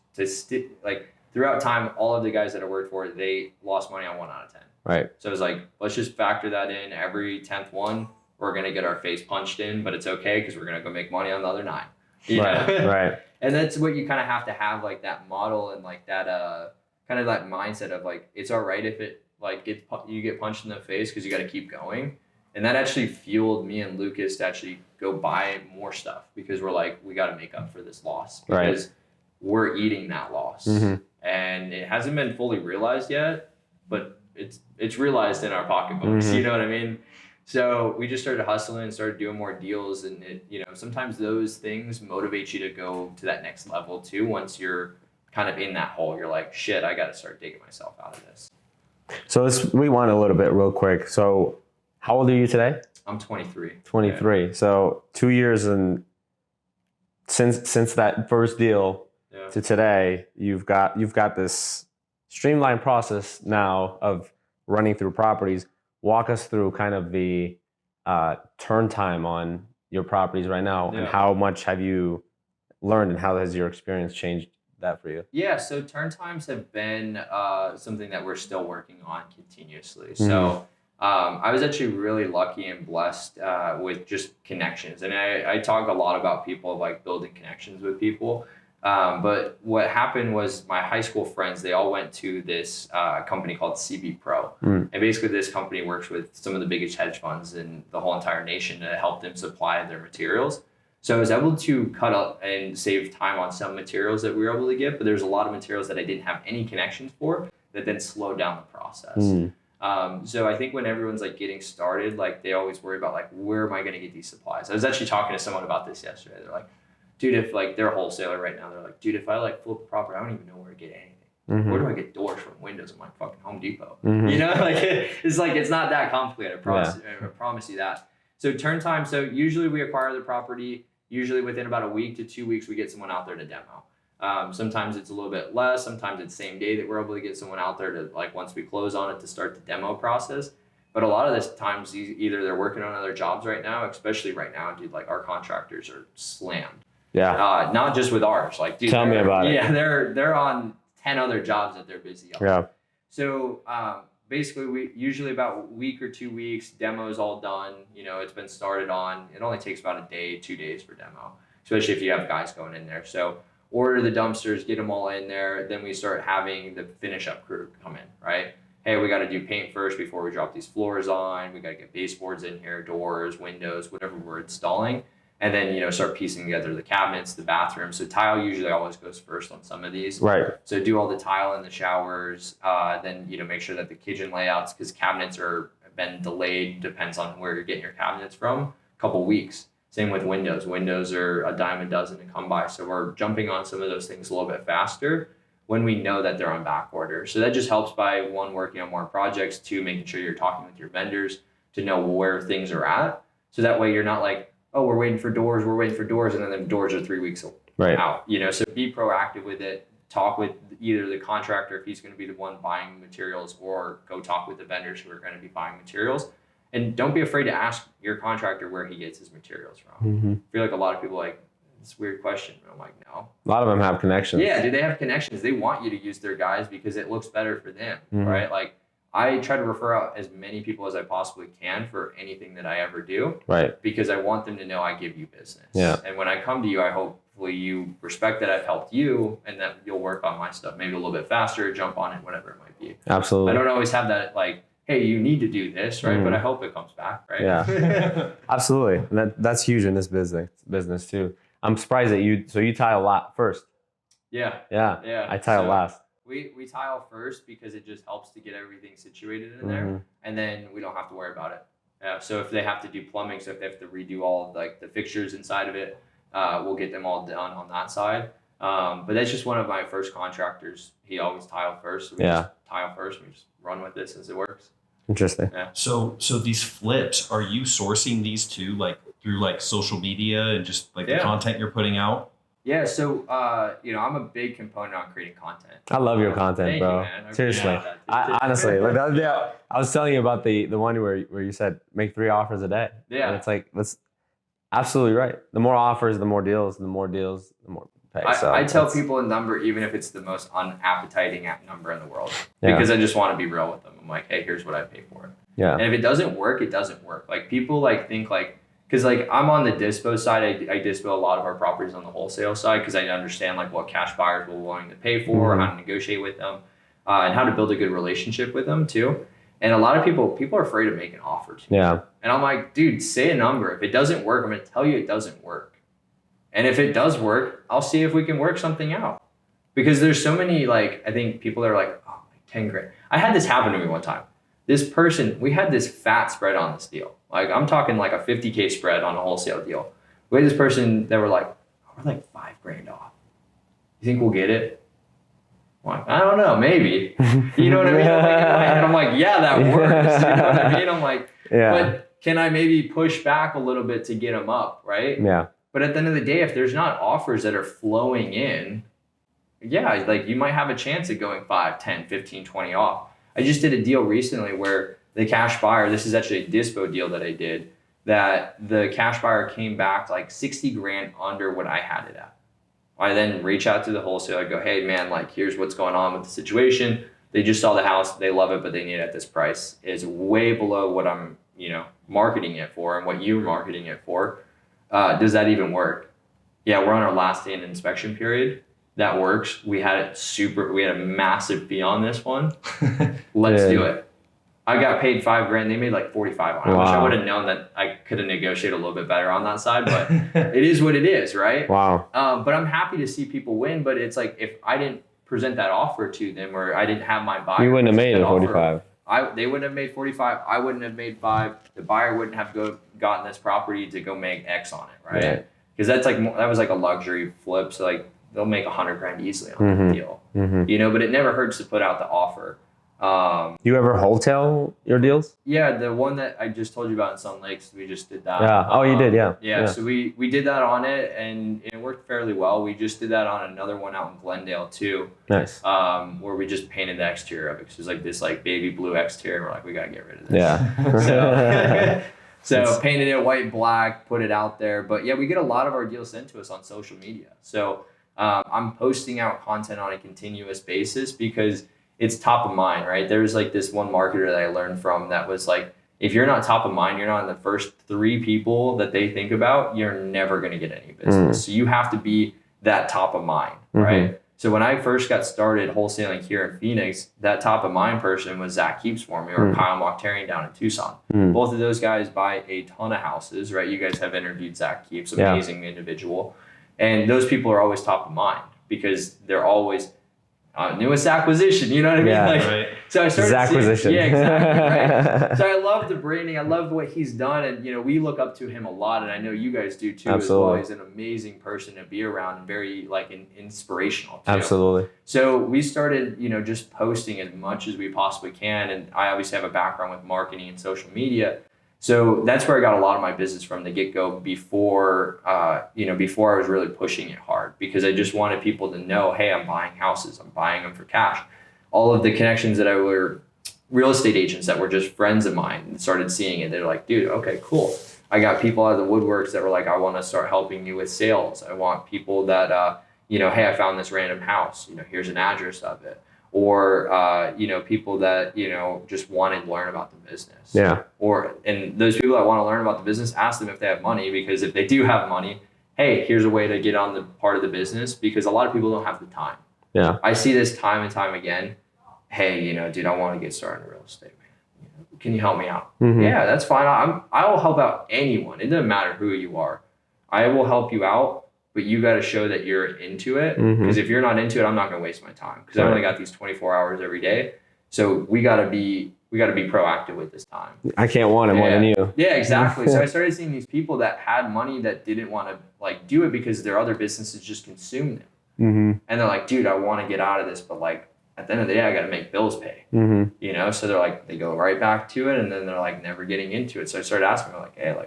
like throughout time, all of the guys that I worked for, they lost money on 1 out of 10. Right. So it's like, let's just factor that in. Every 10th one, we're gonna get our face punched in, but it's okay because we're gonna go make money on the other 9. You know? Right. And that's what you kind of have to have, like that model and like that kind of that mindset of like it's all right if it like you get punched in the face because you got to keep going. And that actually fueled me and Lucas to actually go buy more stuff because we're like, we got to make up for this loss because we're eating that loss. And it hasn't been fully realized yet, but it's realized in our pocketbooks. You know what I mean? So we just started hustling and started doing more deals, and it, you know, sometimes those things motivate you to go to that next level too. Once you're kind of in that hole, you're like, shit, I got to start digging myself out of this. So let's rewind a little bit real quick. So how old are you today? I'm 23. 23. Yeah. So 2 years and since that first deal to today, you've got this streamlined process now of running through properties. Walk us through kind of the turn time on your properties right now, and how much have you learned, and how has your experience changed that for you? Yeah, so turn times have been something that we're still working on continuously. So I was actually really lucky and blessed with just connections. And I talk a lot about people like building connections with people. But what happened was my high school friends, they all went to this company called CB Pro. And basically this company works with some of the biggest hedge funds in the whole entire nation to help them supply their materials. So I was able to cut up and save time on some materials that we were able to get, but there's a lot of materials that I didn't have any connections for that then slowed down the process. So I think when everyone's like getting started, like they always worry about like, where am I going to get these supplies? I was actually talking to someone about this yesterday. They're like, dude, if like they're a wholesaler right now, they're like, dude, if I like flip a property, I don't even know where to get anything. Where do I get doors from windows? I'm like fucking Home Depot. You know, like it's not that complicated. I promise you that. So turn time. So usually we acquire the property. Usually within about a week to 2 weeks, we get someone out there to demo. Sometimes it's a little bit less. Sometimes it's same day that we're able to get someone out there to like once we close on it to start the demo process. But a lot of this times either they're working on other jobs right now, especially right now, dude. Like our contractors are slammed. Yeah. Not just with ours. Like, dude, tell me about it. Yeah, they're on 10 other jobs that they're busy on. Yeah. So basically, we usually about a week or 2 weeks, demo's all done. You know, it's been started on. It only takes about a day, 2 days for demo, especially if you have guys going in there. So order the dumpsters, get them all in there. Then we start having the finish up crew come in, right? Hey, we got to do paint first before we drop these floors on. We got to get baseboards in here, doors, windows, whatever we're installing. And then, you know, start piecing together the cabinets, the bathroom. So tile usually always goes first on some of these. Right. So do all the tile in the showers. Then, you know, make sure that the kitchen layouts, because cabinets have been delayed, depends on where you're getting your cabinets from, a couple weeks. Same with windows. Windows are a dime a dozen to come by. So we're jumping on some of those things a little bit faster when we know that they're on back order. So that just helps by one, working on more projects, two, making sure you're talking with your vendors to know where things are at. So that way you're not like, oh, we're waiting for doors, and then the doors are 3 weeks out. You know, so be proactive with it. Talk with either the contractor if he's going to be the one buying materials, or go talk with the vendors who are going to be buying materials. And don't be afraid to ask your contractor where he gets his materials from. I feel like a lot of people like, it's a weird question. And I'm like, no. A lot of them have connections. Yeah, do they have connections? They want you to use their guys because it looks better for them, right? Like, I try to refer out as many people as I possibly can for anything that I ever do. Right. Because I want them to know I give you business. Yeah. And when I come to you, I hopefully you respect that I've helped you and that you'll work on my stuff maybe a little bit faster, jump on it, whatever it might be. Absolutely. I don't always have that like, hey, you need to do this, right? But I hope it comes back, right? Yeah. Absolutely. And that's huge in this business too. I'm surprised that you tile a lot first. Yeah. I tile last. We tile first because it just helps to get everything situated in there, and then we don't have to worry about it. So if they have to do plumbing, so if they have to redo all of, like the fixtures inside of it, we'll get them all done on that side. But that's just one of my first contractors. He always tile first. So we just tile first. We just run with this as it works. Interesting. Yeah. So these flips, are you sourcing these too, like through like social media and just like the content you're putting out? Yeah, so I'm a big component on creating content. I love your content, Thank bro. you, man. Seriously, honestly, like the other day, I was telling you about the one where you said make 3 offers a day. Yeah, and it's like that's absolutely right. The more offers, the more deals, and the more deals, the more pay. I tell people a number, even if it's the most unappetizing number in the world, because I just want to be real with them. I'm like, hey, here's what I pay for it. Yeah. And if it doesn't work, it doesn't work. Like people like think like, because like I'm on the dispo side, I dispo a lot of our properties on the wholesale side because I understand like what cash buyers were willing to pay for, how to negotiate with them, and how to build a good relationship with them too. And a lot of people are afraid of making offers. Yeah. And I'm like, dude, say a number. If it doesn't work, I'm going to tell you it doesn't work. And if it does work, I'll see if we can work something out. Because there's so many, like, I think people are like, oh, like 10 grand. I had this happen to me one time. This person, we had this fat spread on this deal. Like, I'm talking like a 50K spread on a wholesale deal. We had this person that were like, oh, we're like 5 grand off. You think we'll get it? I'm like, I don't know, maybe. You know what I mean? I'm like, yeah, that works. You know what I mean? I'm like, but can I maybe push back a little bit to get them up, right? Yeah. But at the end of the day, if there's not offers that are flowing in, yeah, like you might have a chance at going 5, 10, 15, 20 off. I just did a deal recently where the cash buyer, this is actually a dispo deal that I did, that the cash buyer came back like 60 grand under what I had it at. I then reach out to the wholesaler, go, hey man, like here's what's going on with the situation. They just saw the house, they love it, but they need it at this price. It's way below what I'm, marketing it for and what you're marketing it for. Does that even work? Yeah, we're on our last day in inspection period. That works. We had a massive fee on this one. Let's do it. I got paid 5 grand. They made like 45 on it. I wish I would have known that I could have negotiated a little bit better on that side, but it is what it is, right? Wow. But I'm happy to see people win, but it's like if I didn't present that offer to them or I didn't have my buyer. You wouldn't have made it 45. They wouldn't have made 45. I wouldn't have made 5. The buyer wouldn't have gotten this property to go make X on it, right? Because that was like a luxury flip. So like they'll make 100 grand easily on the deal, but it never hurts to put out the offer. You ever wholesale your deals? Yeah, the one that I just told you about in Sun Lakes, we just did that. Yeah. Oh, you did, yeah. Yeah. So we did that on it, and it worked fairly well. We just did that on another one out in Glendale too. Nice. Where we just painted the exterior of it. It was like this like baby blue exterior. We're like, we gotta get rid of this. Yeah. So painted it white, black, put it out there. But yeah, we get a lot of our deals sent to us on social media. So I'm posting out content on a continuous basis because it's top of mind, right? There's like this one marketer that I learned from that was like, if you're not top of mind, you're not in the first 3 people that they think about, you're never going to get any business. So you have to be that top of mind, right? So when I first got started wholesaling here in Phoenix, that top of mind person was Zach Keeps for me or Kyle Mokhtarian down in Tucson. Both of those guys buy a ton of houses, right? You guys have interviewed Zach Keeps, amazing individual. And those people are always top of mind because they're always newest acquisition, you know what I mean? Yeah, So I started acquisition. Yeah, exactly, right? So I love the branding. I love what he's done. And, we look up to him a lot. And I know you guys do too as well. He's an amazing person to be around and very inspirational too. Absolutely. So we started, just posting as much as we possibly can. And I obviously have a background with marketing and social media. So that's where I got a lot of my business from the get-go before I was really pushing it hard because I just wanted people to know, hey, I'm buying houses. I'm buying them for cash. All of the connections that were real estate agents that were just friends of mine and started seeing it. They're like, dude, okay, cool. I got people out of the woodworks that were like, I want to start helping you with sales. I want people that, hey, I found this random house. Here's an address of it. Or, people that, just want to learn about the business. Yeah. And those people that want to learn about the business, ask them if they have money, because if they do have money, hey, here's a way to get on the part of the business, because a lot of people don't have the time. Yeah. I see this time and time again. Hey, dude, I want to get started in real estate, man. Can you help me out? Yeah, that's fine. I will help out anyone. It doesn't matter who you are. I will help you out. But you got to show that you're into it, because if you're not into it, I'm not going to waste my time, because I only got these 24 hours every day. So we got to be proactive with this time. I can't want it more than you. Yeah, exactly. So I started seeing these people that had money that didn't want to do it because their other businesses just consumed them. And they're like, dude, I want to get out of this, but at the end of the day, I got to make bills pay. So they're like, they go right back to it, and then they're like never getting into it. So I started asking them, like, hey, you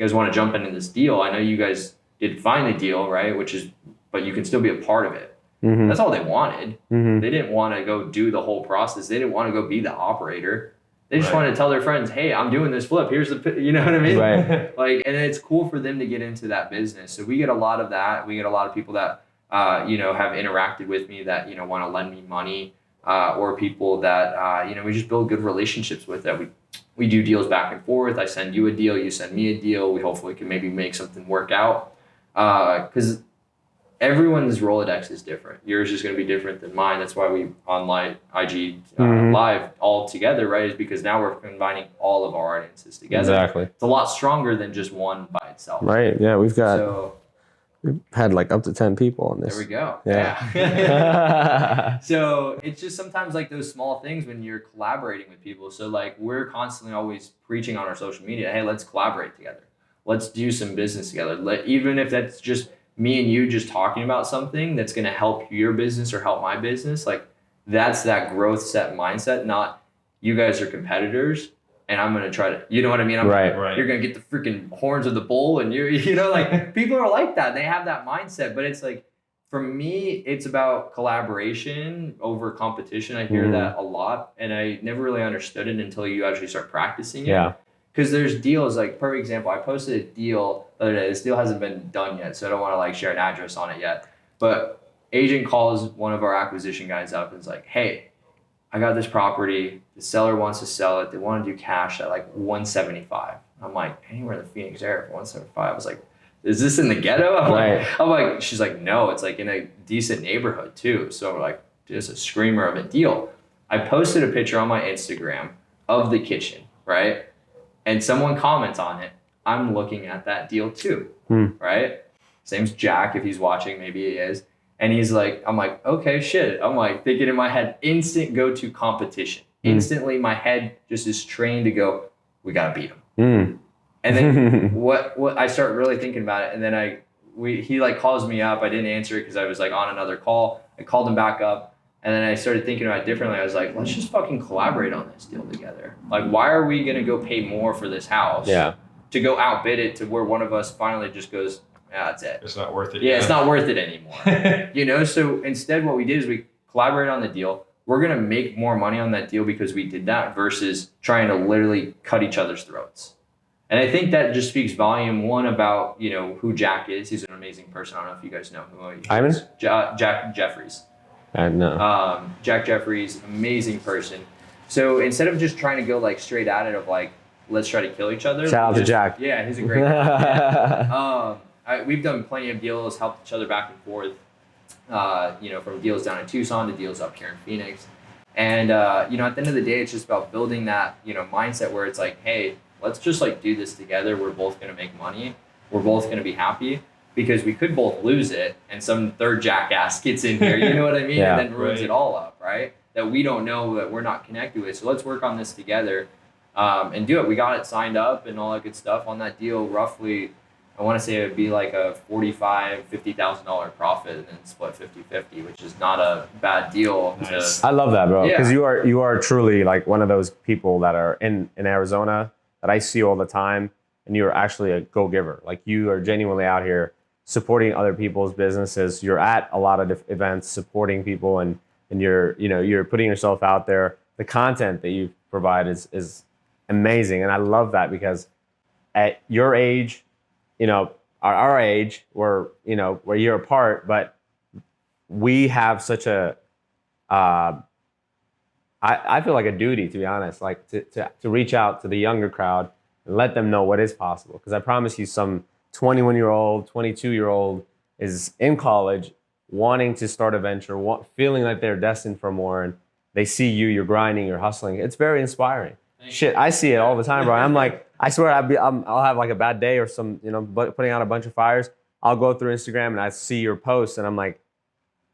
guys want to jump into this deal? I know you guys did find the deal, right? Which is but you can still be a part of it. Mm-hmm. That's all they wanted. Mm-hmm. They didn't want to go do the whole process. They didn't want to go be the operator. They just wanted to tell their friends, hey, I'm doing this flip. Here's you know what I mean? Right. Like, and it's cool for them to get into that business. So we get a lot of that. We get a lot of people that, you know, have interacted with me that, you know, want to lend me money, or people that, you know, we just build good relationships with that. We do deals back and forth. I send you a deal, you send me a deal. We hopefully can maybe make something work out. Because everyone's Rolodex is different. Yours is going to be different than mine. That's why we on IG live all together, right? Is because now we're combining all of our audiences together. Exactly. It's a lot stronger than just one by itself. Right. Yeah, we've had like up to 10 people on this. There we go. Yeah. So it's just sometimes like those small things when you're collaborating with people. So like we're constantly always preaching on our social media, hey, let's collaborate together. Let's do some business together. Even if that's just me and you just talking about something that's going to help your business or help my business, like that's that growth set mindset, not you guys are competitors and I'm going to try to, you know what I mean? Right. You're going to get the freaking horns of the bull and you know, like people are like that. They have that mindset, but it's like, for me, it's about collaboration over competition. I hear that a lot and I never really understood it until you actually start practicing it. Yeah. Because there's deals, like perfect example, I posted a deal the other day. This deal hasn't been done yet, so I don't want to like share an address on it yet. But agent calls one of our acquisition guys up and is like, hey, I got this property. The seller wants to sell it. They want to do cash at like 175. I'm like, anywhere in the Phoenix area for 175. I was like, is this in the ghetto? I'm like, she's like, no, it's like in a decent neighborhood too. So we're like, just a screamer of a deal. I posted a picture on my Instagram of the kitchen, right? And someone comments on it, I'm looking at that deal too, right? His name's Jack, if he's watching, maybe he is. And he's like, I'm like, okay, shit. I'm like thinking in my head, instant go-to competition. Instantly, my head just is trained to go, we got to beat him. And then what I start really thinking about it. And then he like calls me up. I didn't answer it because I was like on another call. I called him back up. And then I started thinking about it differently. I was like, let's just fucking collaborate on this deal together. Like, why are we going to go pay more for this house to go outbid it to where one of us finally just goes, yeah, that's it. It's not worth it. Yeah, it's not worth it anymore. You know, so instead what we did is we collaborated on the deal. We're going to make more money on that deal because we did that versus trying to literally cut each other's throats. And I think that just speaks volume, one, about, you know, who Jack is. He's an amazing person. I don't know if you guys know who he is. Jack Jeffries. No. Jack Jeffries, amazing person. So instead of just trying to go like straight at it of like, let's try to kill each other. Shout out to Jack. Yeah, he's a great guy. We've done plenty of deals, helped each other back and forth, you know, from deals down in Tucson to deals up here in Phoenix. And, you know, at the end of the day, it's just about building that, you know, mindset where it's like, hey, let's just like do this together. We're both going to make money. We're both going to be happy. Because we could both lose it and some third jackass gets in here, you know what I mean? And then ruins it all up, right? That we don't know, that we're not connected with. So let's work on this together and do it. We got it signed up and all that good stuff on that deal. Roughly, I want to say it would be like a $45,000, $50,000 profit and then split 50-50, which is not a bad deal. Nice. I love that, bro. Because you are truly like one of those people that are in Arizona that I see all the time. And you're actually a go-giver. Like you are genuinely out here supporting other people's businesses. You're at a lot of events supporting people and you're putting yourself out there. The content that you provide is amazing. And I love that because at your age, you know, our age, we're a year apart, but we have such a, I feel like a duty, to be honest, like to reach out to the younger crowd and let them know what is possible. Because I promise you, some 21-year-old, 22-year-old is in college, wanting to start a venture, feeling like they're destined for more, and they see you're grinding, you're hustling. It's very inspiring. Shit, I see it all the time, bro. I'm like, I swear I'll have like a bad day or some, you know, putting out a bunch of fires. I'll go through Instagram and I see your posts and I'm like,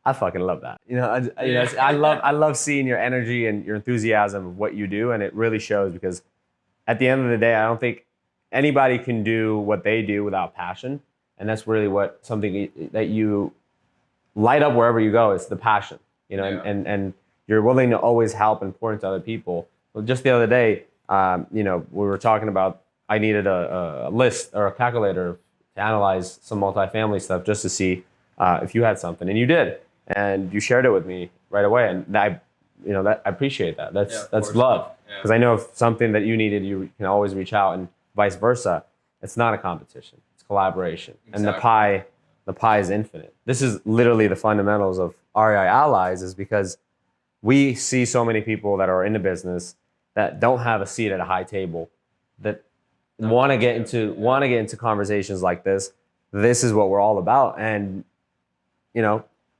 I fucking love that. You know, I love seeing your energy and your enthusiasm of what you do, and it really shows because at the end of the day, I don't think anybody can do what they do without passion. And that's really something that you light up wherever you go. It's the passion, you know, and you're willing to always help and pour into other people. Well, just the other day, you know, we were talking about, I needed a list or a calculator to analyze some multifamily stuff just to see if you had something, and you did, and you shared it with me right away, and I appreciate that. That's love, because I know if something that you needed, you can always reach out, and vice versa. It's not a competition; it's collaboration, and the pie is infinite. This is literally the fundamentals of REI Allies, is because we see so many people that are in the business that don't have a seat at a high table, that want to get into conversations like this. This is what we're all about, and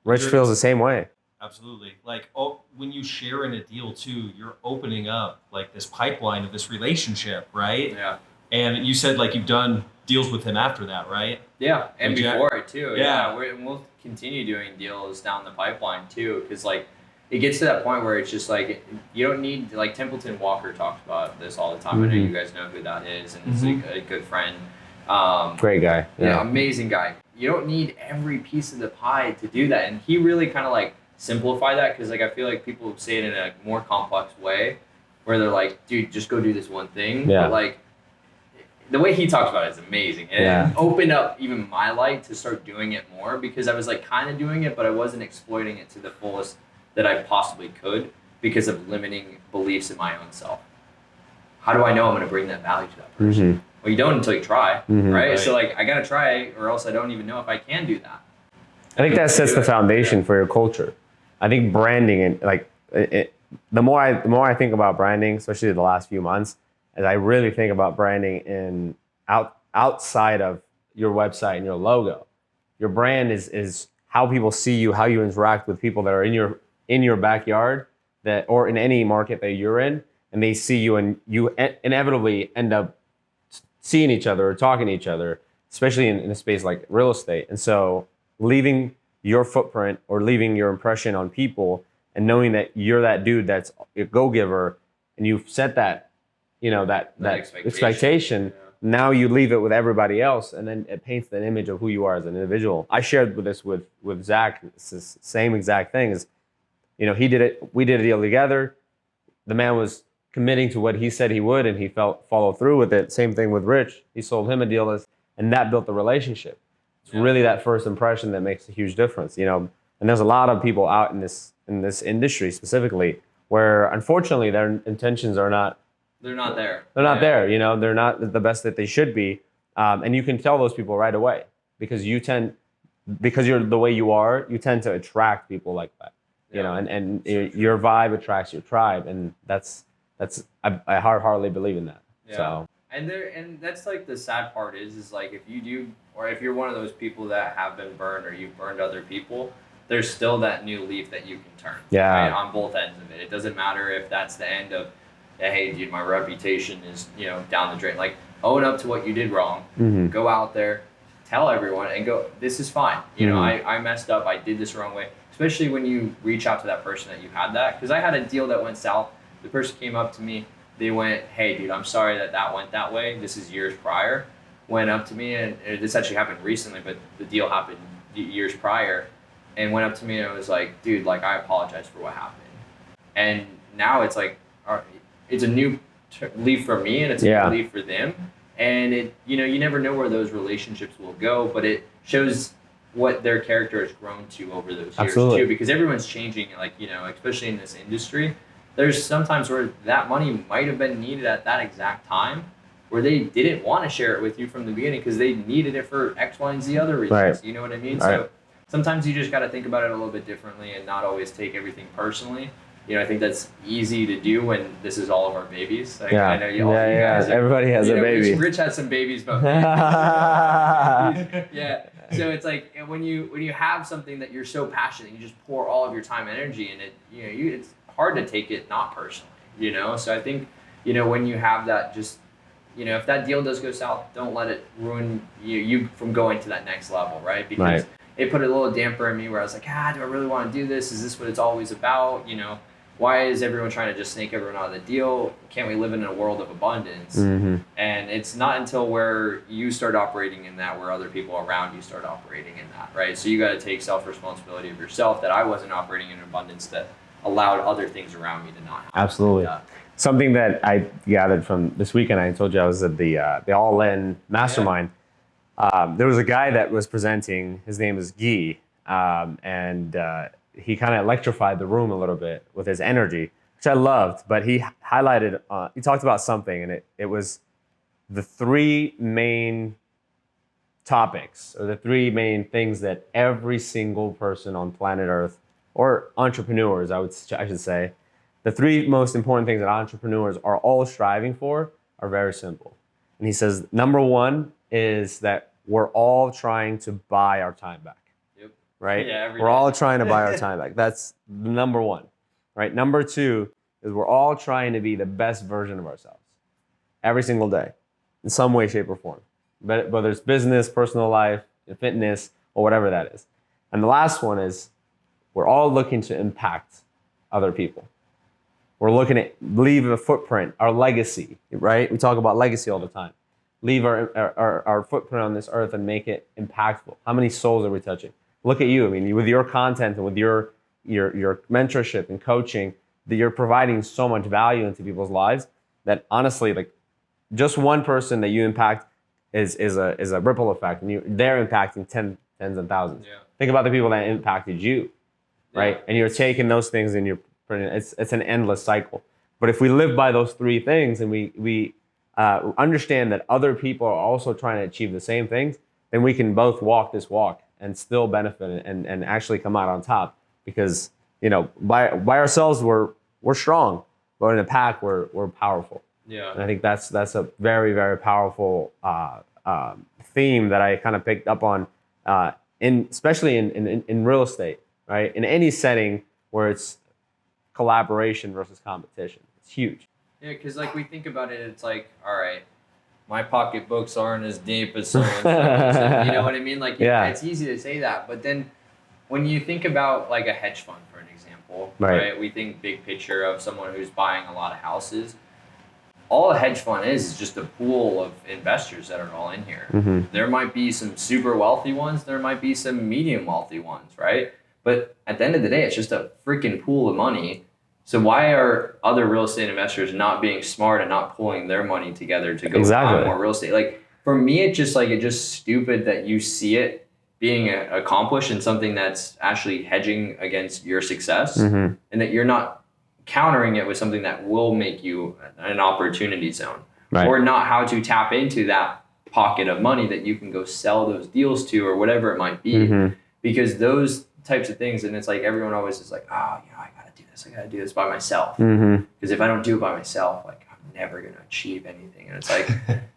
Rich feels the same way. Absolutely. Like, when you share in a deal too, you're opening up like this pipeline of this relationship, right? Yeah. And you said like you've done deals with him after that, right? Yeah, and before it too. Yeah, we'll continue doing deals down the pipeline too, because like it gets to that point where it's just like you don't need, like Templeton Walker talks about this all the time. I know you guys know who that is, and he's a good friend. Great guy. Yeah, amazing guy. You don't need every piece of the pie to do that, and he really kind of like simplified that, because like I feel like people say it in a more complex way, where they're like, dude, just go do this one thing. Yeah. But like the way he talks about it is amazing, and it opened up even my light to start doing it more, because I was like kind of doing it, but I wasn't exploiting it to the fullest that I possibly could because of limiting beliefs in my own self. How do I know I'm going to bring that value to that person? Well, you don't until you try, right? So like I got to try, or else I don't even know if I can do that. I think that sets the foundation for your culture. I think branding, and like the more I think about branding, especially the last few months, as I really think about branding in outside of your website and your logo. Your brand is how people see you, how you interact with people that are in your backyard, or in any market that you're in, and they see you, and you inevitably end up seeing each other or talking to each other, especially in a space like real estate. And so leaving your footprint or leaving your impression on people, and knowing that you're that dude that's a go-giver, and you've set that expectation. Now you leave it with everybody else, and then it paints an image of who you are as an individual. I shared this with Zach. It's the same exact thing. Is he did it. We did a deal together. The man was committing to what he said he would, and he followed through with it. Same thing with Rich. He sold him a deal, and that built the relationship. It's really that first impression that makes a huge difference. And there's a lot of people out in this industry specifically where unfortunately their intentions are not. They're not there. They're not there. They're not the best that they should be, and you can tell those people right away, because you're the way you are. You tend to attract people like that. And your vibe attracts your tribe, and I hardly believe in that. Yeah. So. And that's like the sad part is like if you do, or if you're one of those people that have been burned, or you've burned other people, there's still that new leaf that you can turn. Yeah. Right, on both ends of it. It doesn't matter if that's the end of, hey, dude, my reputation is down the drain. Like, own up to what you did wrong. Go out there, tell everyone, and go, this is fine. I messed up. I did this the wrong way. Especially when you reach out to that person that you had that. Because I had a deal that went south. The person came up to me. They went, hey, dude, I'm sorry that went that way. This is years prior. Went up to me, and this actually happened recently, but the deal happened years prior. And went up to me and was like, dude, like, I apologize for what happened. And now it's like, it's a new leaf for me, and it's a new leaf for them. And you never know where those relationships will go, but it shows what their character has grown to over those years too, because everyone's changing. Like, especially in this industry, there's sometimes where that money might have been needed at that exact time, where they didn't want to share it with you from the beginning because they needed it for X, Y, and Z other reasons. Right. You know what I mean? Right. So sometimes you just got to think about it a little bit differently and not always take everything personally. I think that's easy to do when this is all of our babies. Like, I know you guys. Everybody has a baby. Rich has some babies, but yeah. So it's like when you have something that you're so passionate, you just pour all of your time and energy in it. It's hard to take it not personally. So I think when you have that, just if that deal does go south, don't let it ruin you from going to that next level, right? Because it put a little damper in me where I was like, do I really want to do this? Is this what it's always about? Why is everyone trying to just snake everyone out of the deal? Can't we live in a world of abundance? And it's not until where you start operating in that, where other people around you start operating in that, right? So you got to take self-responsibility of yourself, that I wasn't operating in abundance that allowed other things around me to not happen. Absolutely. Something that I gathered from this weekend, I told you I was at the All In Mastermind. There was a guy that was presenting. His name is Guy, and he kind of electrified the room a little bit with his energy, which I loved. But he highlighted, he talked about something, and it was the three main topics, or the three main things that every single person on planet Earth, or entrepreneurs, I should say, the three most important things that entrepreneurs are all striving for are very simple. And he says, number one is that we're all trying to buy our time back. Yep. Right? Yeah, we're all trying to buy our time back. That's number one. Right? Number two is we're all trying to be the best version of ourselves every single day in some way, shape, or form. Whether it's business, personal life, fitness, or whatever that is. And the last one is we're all looking to impact other people. We're looking to leave a footprint, our legacy, right? We talk about legacy all the time. Leave our footprint on this earth and make it impactful. How many souls are we touching? Look at you. I mean, with your content and with your mentorship and coaching, that you're providing so much value into people's lives that honestly, like, just one person that you impact is a ripple effect, and they're impacting tens and thousands. Yeah. Think about the people that impacted you, right? Yeah. And you're taking those things and you're putting it's an endless cycle. But if we live by those three things and we understand that other people are also trying to achieve the same things, then we can both walk this walk and still benefit and actually come out on top. Because by ourselves we're strong, but in a pack we're powerful. Yeah, and I think that's a very, very powerful theme that I kind of picked up on, especially in real estate, right? In any setting where it's collaboration versus competition, it's huge. Yeah, because like we think about it, it's like, all right, my pocketbooks aren't as deep as someone's. You know what I mean? Like, yeah, it's easy to say that, but then when you think about like a hedge fund, for an example, right? We think big picture of someone who's buying a lot of houses. All a hedge fund is just a pool of investors that are all in here. Mm-hmm. There might be some super wealthy ones. There might be some medium wealthy ones, right? But at the end of the day, it's just a freaking pool of money. So why are other real estate investors not being smart and not pulling their money together to go buy more real estate? Like, for me, it's just stupid that you see it being accomplished in something that's actually hedging against your success, mm-hmm. and that you're not countering it with something that will make you an opportunity zone, right? Or not how to tap into that pocket of money that you can go sell those deals to, or whatever it might be. Mm-hmm. Because those types of things, and it's like everyone always is like, oh, I gotta do this by myself. Mm-hmm. Because if I don't do it by myself, like, I'm never gonna achieve anything. And it's like,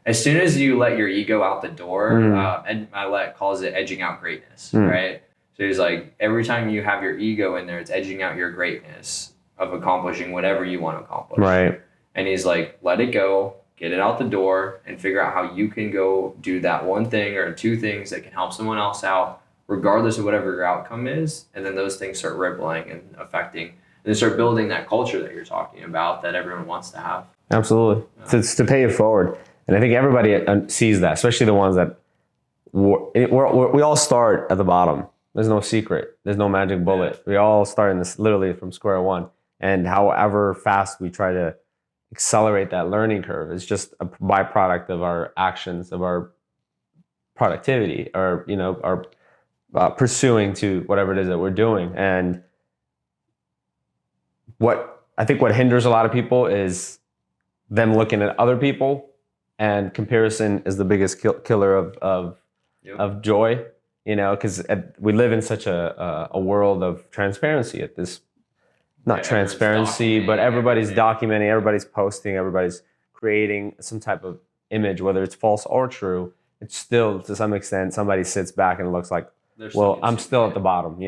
as soon as you let your ego out the door, and calls it edging out greatness, right? So he's like, every time you have your ego in there, it's edging out your greatness of accomplishing whatever you want to accomplish. Right. And he's like, let it go, get it out the door, and figure out how you can go do that one thing or two things that can help someone else out, regardless of whatever your outcome is. And then those things start rippling and affecting, and then start building that culture that you're talking about that everyone wants to have. Absolutely. It's to pay it forward. And I think everybody sees that, especially the ones that we all start at the bottom. There's no secret. There's no magic bullet. We all start in this literally from square one. And however fast we try to accelerate that learning curve is just a byproduct of our actions, of our productivity, or our pursuing to whatever it is that we're doing. And what hinders a lot of people is them looking at other people, and comparison is the biggest killer of joy. Because we live in such a world of transparency at this. Not transparency, but everybody's documenting, everybody's posting, everybody's creating some type of image, whether it's false or true. It's still, to some extent, somebody sits back and looks like, I'm still at the bottom.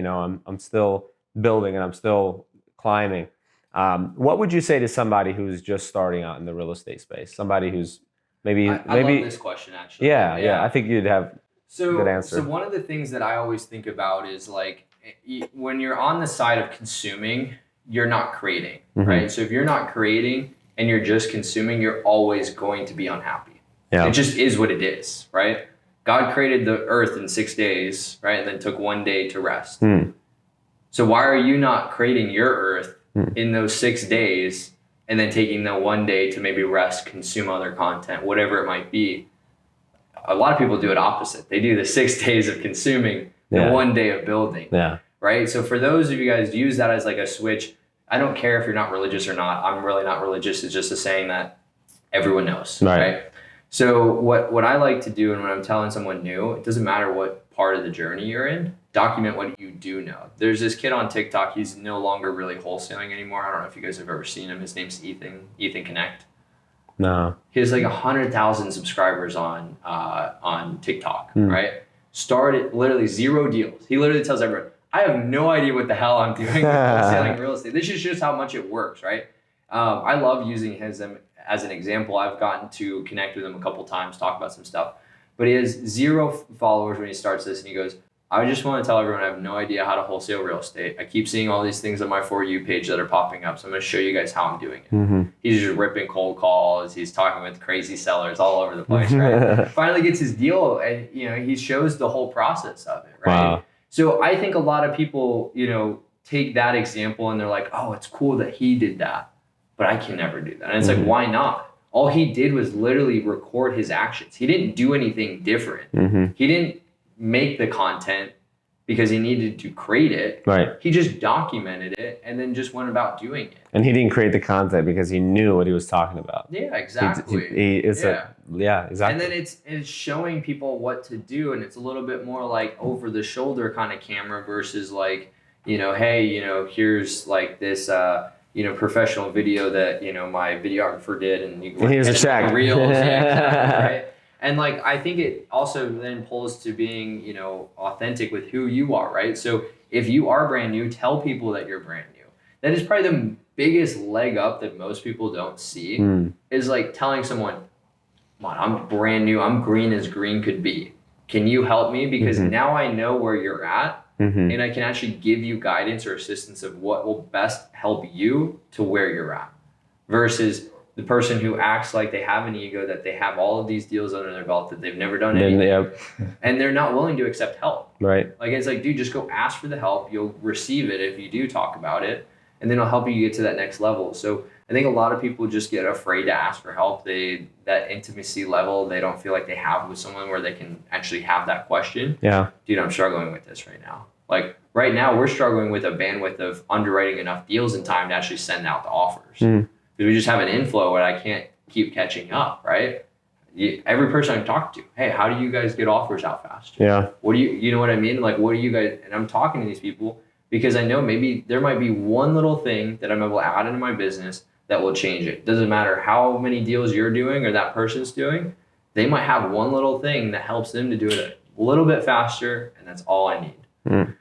I'm still building and I'm still climbing. What would you say to somebody who's just starting out in the real estate space? Somebody who's maybe love this question, actually. Yeah. I think you'd have a good answer. So one of the things that I always think about is, like, when you're on the side of consuming, you're not creating, mm-hmm. right? So if you're not creating and you're just consuming, you're always going to be unhappy. Yeah. It just is what it is, right? God created the earth in 6 days, right? And then took 1 day to rest. Mm. So why are you not creating your earth in those 6 days and then taking the 1 day to maybe rest, consume other content, whatever it might be? A lot of people do it opposite. They do the 6 days of consuming, than one day of building. Yeah. Right. So for those of you guys, use that as like a switch. I don't care if you're not religious or not. I'm really not religious. It's just a saying that everyone knows. Right. So what I like to do, and when I'm telling someone new, it doesn't matter what part of the journey you're in, document what you do know. There's this kid on TikTok. He's no longer really wholesaling anymore. I don't know if you guys have ever seen him. His name's Ethan Connect. No. He has like 100,000 subscribers on TikTok, right? Started literally 0 deals. He literally tells everyone, I have no idea what the hell I'm doing with wholesaling real estate. This is just how much it works, right? I love using him as an example. I've gotten to connect with him a couple times, talk about some stuff. But he has 0 followers when he starts this, and he goes, I just want to tell everyone I have no idea how to wholesale real estate. I keep seeing all these things on my For You page that are popping up, so I'm going to show you guys how I'm doing it. He's just ripping cold calls. He's talking with crazy sellers all over the place, right? Finally gets his deal, and he shows the whole process of it, right? Wow. So I think a lot of people, take that example and they're like, oh, it's cool that he did that, but I can never do that. And it's like, why not? All he did was literally record his actions. He didn't do anything different. He didn't make the content because he needed to create it. Right. He just documented it and then just went about doing it. And he didn't create the content because he knew what he was talking about. Yeah, exactly. Exactly. And then it's showing people what to do, and it's a little bit more like over the shoulder kind of camera versus like, hey, here's like this professional video that, my videographer did, and you can here's a check. Reels, exactly, right? And like, I think it also then pulls to being, authentic with who you are, right? So if you are brand new, tell people that you're brand new. That is probably the biggest leg up that most people don't see is like telling someone, come on, I'm brand new. I'm green as green could be. Can you help me? Because now I know where you're at and I can actually give you guidance or assistance of what will best help you to where you're at versus the person who acts like they have an ego, that they have all of these deals under their belt, that they've never done anything, and they're not willing to accept help. Right. Like, it's like, dude, just go ask for the help. You'll receive it if you do talk about it, and then it'll help you get to that next level. So I think a lot of people just get afraid to ask for help. That intimacy level, they don't feel like they have with someone where they can actually have that question. Yeah. Dude, I'm struggling with this right now. Like, right now, we're struggling with a bandwidth of underwriting enough deals in time to actually send out the offers. Because we just have an inflow and I can't keep catching up, right? Every person I talk to, hey, how do you guys get offers out fast? Yeah. What do you know what I mean? Like, what do you guys, and I'm talking to these people because I know maybe there might be one little thing that I'm able to add into my business that will change it. Doesn't matter how many deals you're doing or that person's doing, they might have one little thing that helps them to do it a little bit faster, and that's all I need.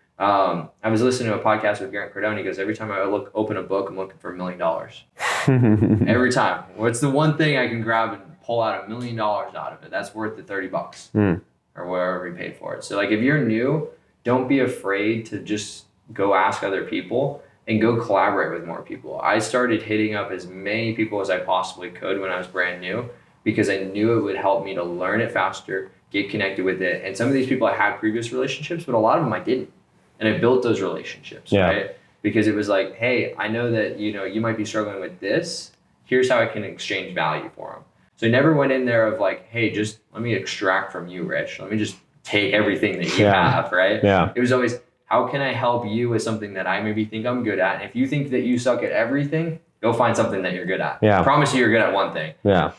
I was listening to a podcast with Grant Cardone. He goes, every time I open a book, I'm looking for $1 million. Every time. What's the one thing I can grab and pull out $1 million out of it? That's worth the $30 or wherever we paid for it. So like, if you're new, don't be afraid to just go ask other people and go collaborate with more people. I started hitting up as many people as I possibly could when I was brand new because I knew it would help me to learn it faster, get connected with it. And some of these people I had previous relationships, but a lot of them I didn't. And I built those relationships, right? Because it was like, hey, I know that, you might be struggling with this. Here's how I can exchange value for them. So I never went in there of like, hey, just let me extract from you, Rich. Let me just take everything that you have, right? Yeah. It was always, how can I help you with something that I maybe think I'm good at? And if you think that you suck at everything, go find something that you're good at. Yeah. I promise you you're good at one thing. Yeah.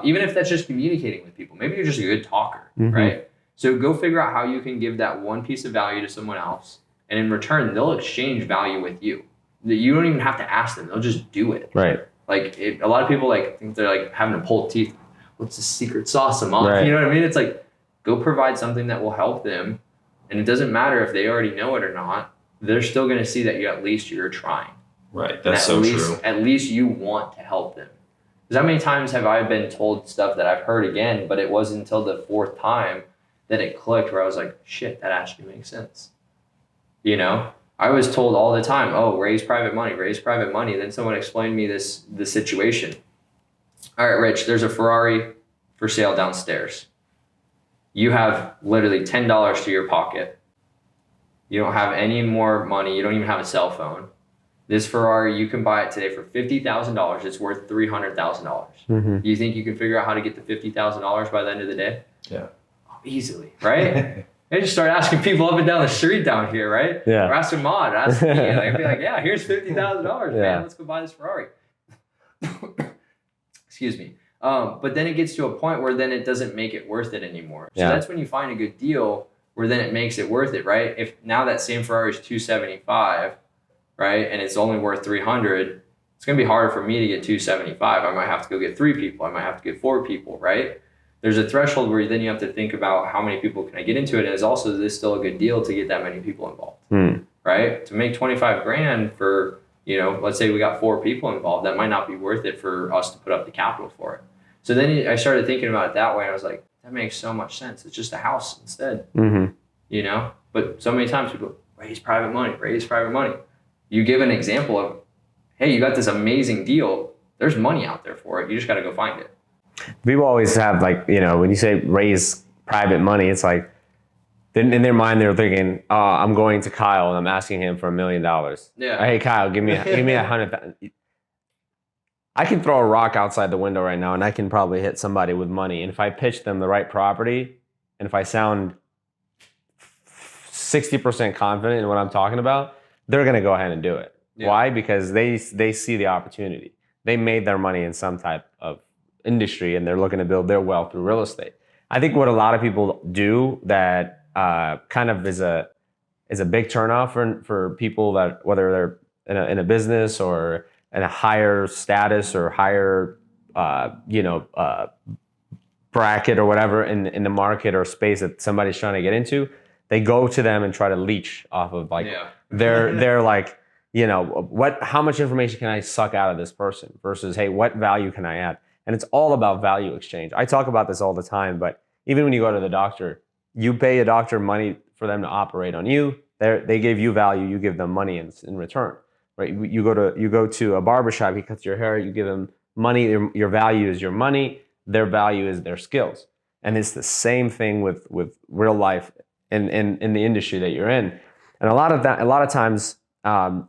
Even if that's just communicating with people. Maybe you're just a good talker, right? So go figure out how you can give that one piece of value to someone else. And in return, they'll exchange value with you. You don't even have to ask them. They'll just do it. Right. Like, a lot of people think they're like having to pull teeth. What's the secret sauce, Ahmad? Right. You know what I mean? It's like, go provide something that will help them. And it doesn't matter if they already know it or not. They're still going to see that at least you're trying. Right. That's so true. At least you want to help them. Because how many times have I been told stuff that I've heard again, but it wasn't until the 4th time that it clicked where I was like, shit, that actually makes sense. I was told all the time, oh, raise private money. Then someone explained to me the situation. All right, Rich, there's a Ferrari for sale downstairs. You have literally $10 to your pocket. You don't have any more money. You don't even have a cell phone. This Ferrari, you can buy it today for $50,000. It's worth $300,000. You think you can figure out how to get the $50,000 by the end of the day? Yeah. Easily, right? I just start asking people up and down the street down here, right? Yeah. Or asking Ahmad, ask me. I'd be like, yeah, here's $50,000, man. Let's go buy this Ferrari. Excuse me. But then it gets to a point where then it doesn't make it worth it anymore. So that's when you find a good deal where then it makes it worth it, right? If now that same Ferrari is $275, right, and it's only worth $300, it's going to be harder for me to get $275. I might have to go get 3 people. I might have to get 4 people, right? There's a threshold where then you have to think about how many people can I get into it, and is also this still a good deal to get that many people involved, right? To make 25 grand for, let's say we got 4 people involved, that might not be worth it for us to put up the capital for it. So then I started thinking about it that way, and I was like, that makes so much sense. It's just a house instead, But so many times people raise private money. You give an example of, hey, you got this amazing deal. There's money out there for it. You just got to go find it. People always have when you say raise private money, it's like in their mind they're thinking, oh, I'm going to Kyle and I'm asking him for $1 million. Yeah. Hey Kyle, give me $100,000. I can throw a rock outside the window right now and I can probably hit somebody with money. And if I pitch them the right property, and if I sound 60% confident in what I'm talking about, they're going to go ahead and do it. Yeah. Why? Because they see the opportunity. They made their money in some type of industry and they're looking to build their wealth through real estate. I think what a lot of people do that kind of is a big turnoff for people that, whether they're in a business or in a higher status or higher bracket or whatever in the market or space that somebody's trying to get into, they go to them and try to leech off of they're like, how much information can I suck out of this person versus, hey, what value can I add? And it's all about value exchange. I talk about this all the time, but even when you go to the doctor, you pay a doctor money for them to operate on you. They give you value, you give them money in return, right? You go to a barbershop, he cuts your hair, you give them money. Your value is your money. Their value is their skills. And it's the same thing with real life in the industry that you're in. And a lot of times,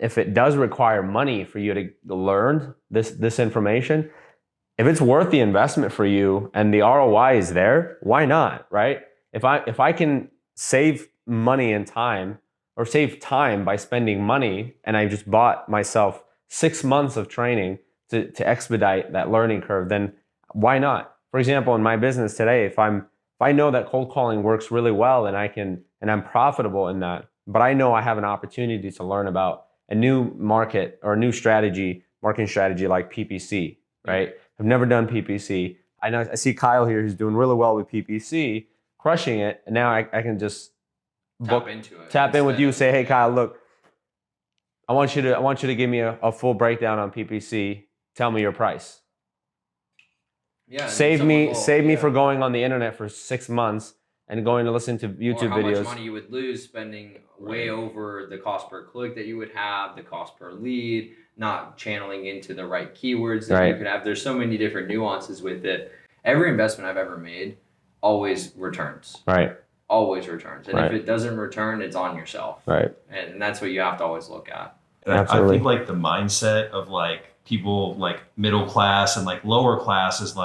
if it does require money for you to learn this information, if it's worth the investment for you and the ROI is there, why not, right? If I can save money and time, or save time by spending money, and I just bought myself 6 months of training to expedite that learning curve, then why not? For example, in my business today, if I know that cold calling works really well and I'm profitable in that, but I know I have an opportunity to learn about a new market or a new marketing strategy like PPC, right? I've never done PPC. I see Kyle here who's doing really well with PPC, crushing it, and now I can just tap in with you, say, hey Kyle, look, I want you to give me a full breakdown on PPC. Tell me your price. Yeah. Save me for going on the internet for 6 months and going to listen to YouTube videos. How much money you would lose spending way over the cost per click that you would have, the cost per lead, not channeling into the right keywords that you could have. There's so many different nuances with it. Every investment I've ever made always returns. Right. Always returns. And if it doesn't return, it's on yourself. Right. And that's what you have to always look at. And I think the mindset of people middle class and lower class is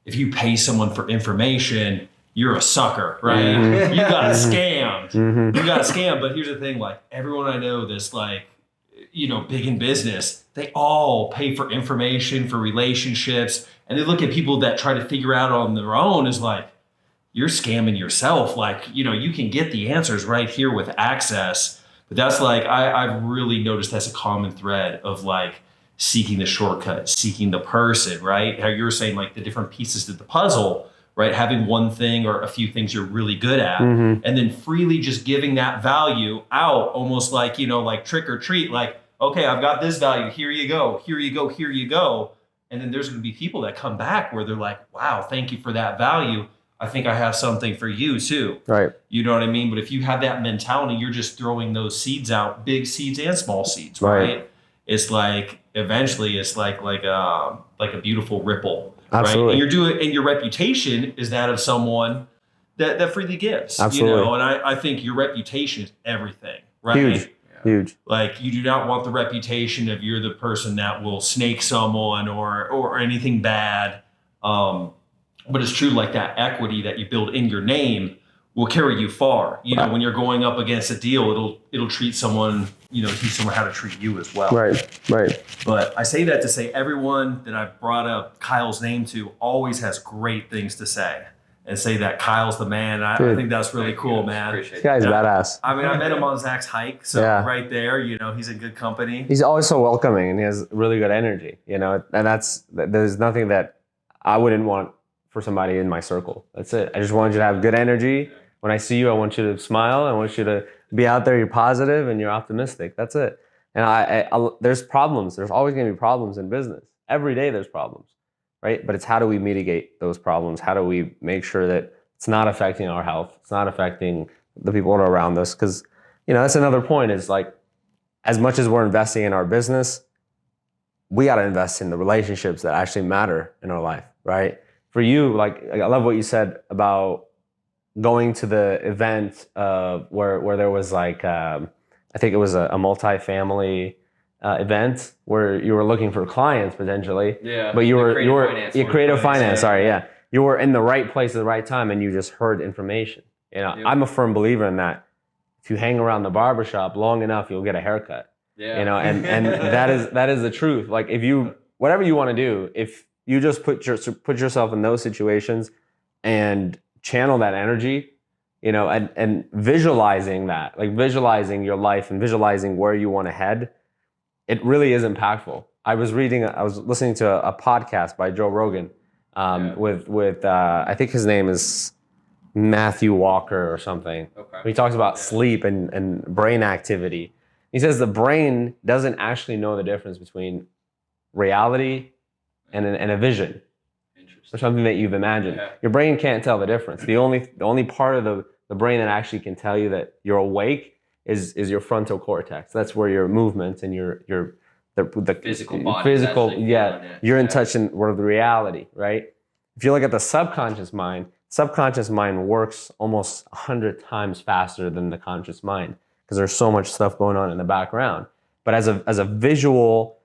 if you pay someone for information, you're a sucker, right? Mm-hmm. You got scammed. Mm-hmm. You got scammed. But here's the thing, everyone I know that's big in business, they all pay for information, for relationships. And they look at people that try to figure out on their own as you're scamming yourself. You can get the answers right here with access. But that's I've really noticed that's a common thread of seeking the shortcut, seeking the person, right? How you're saying the different pieces to the puzzle, right? Having one thing or a few things you're really good at, and then freely just giving that value out, almost trick or treat, okay, I've got this value, here you go, here you go, here you go. And then there's going to be people that come back where they're wow, thank you for that value. I think I have something for you too. Right. You know what I mean? But if you have that mentality, you're just throwing those seeds out, big seeds and small seeds, right? It's eventually it's like a beautiful ripple. Absolutely. Right? And your reputation is that of someone that freely gives. Absolutely. And I think your reputation is everything, right? Huge. You do not want the reputation of you're the person that will snake someone or anything bad. But it's true, that equity that you build in your name will carry you far. You know, when you're going up against a deal, it'll treat someone, teach someone how to treat you as well. Right. But I say that to say everyone that I've brought up Kyle's name to always has great things to say. And say that Kyle's the man. I think that's really cool, man. This guy's badass. I mean, I met him on Zach's hike, so right there, he's in good company. He's always so welcoming, and he has really good energy, and there's nothing that I wouldn't want for somebody in my circle. That's it. I just want you to have good energy. When I see you, I want you to smile. I want you to be out there. You're positive and you're optimistic. That's it. And I there's problems. There's always going to be problems in business. Every day there's problems. Right? But it's how do we mitigate those problems? How do we make sure that it's not affecting our health? It's not affecting the people that are around us. Because, that's another point is like, as much as we're investing in our business, we got to invest in the relationships that actually matter in our life, right? For you, like, I love what you said about going to the event where there was like, I think it was a multifamily event where you were looking for clients potentially. Yeah. But you were creative finance. Sorry, yeah. You were in the right place at the right time, and you just heard information. Yep. I'm a firm believer in that. If you hang around the barbershop long enough, you'll get a haircut. Yeah. And that is the truth. Like whatever you want to do, if you just put yourself in those situations and channel that energy, and visualizing that, like visualizing your life and visualizing where you want to head. It really is impactful. I was listening to a podcast by Joe Rogan with I think his name is Matthew Walker or something. Okay. He talks about sleep and brain activity. He says the brain doesn't actually know the difference between reality and a vision or something that you've imagined. Yeah. Your brain can't tell the difference. The only part of the brain that actually can tell you that you're awake is your frontal cortex. That's where your movements and the physical body you're in touch with reality, right? If you look at the subconscious mind works almost 100 times faster than the conscious mind because there's so much stuff going on in the background. But as a visual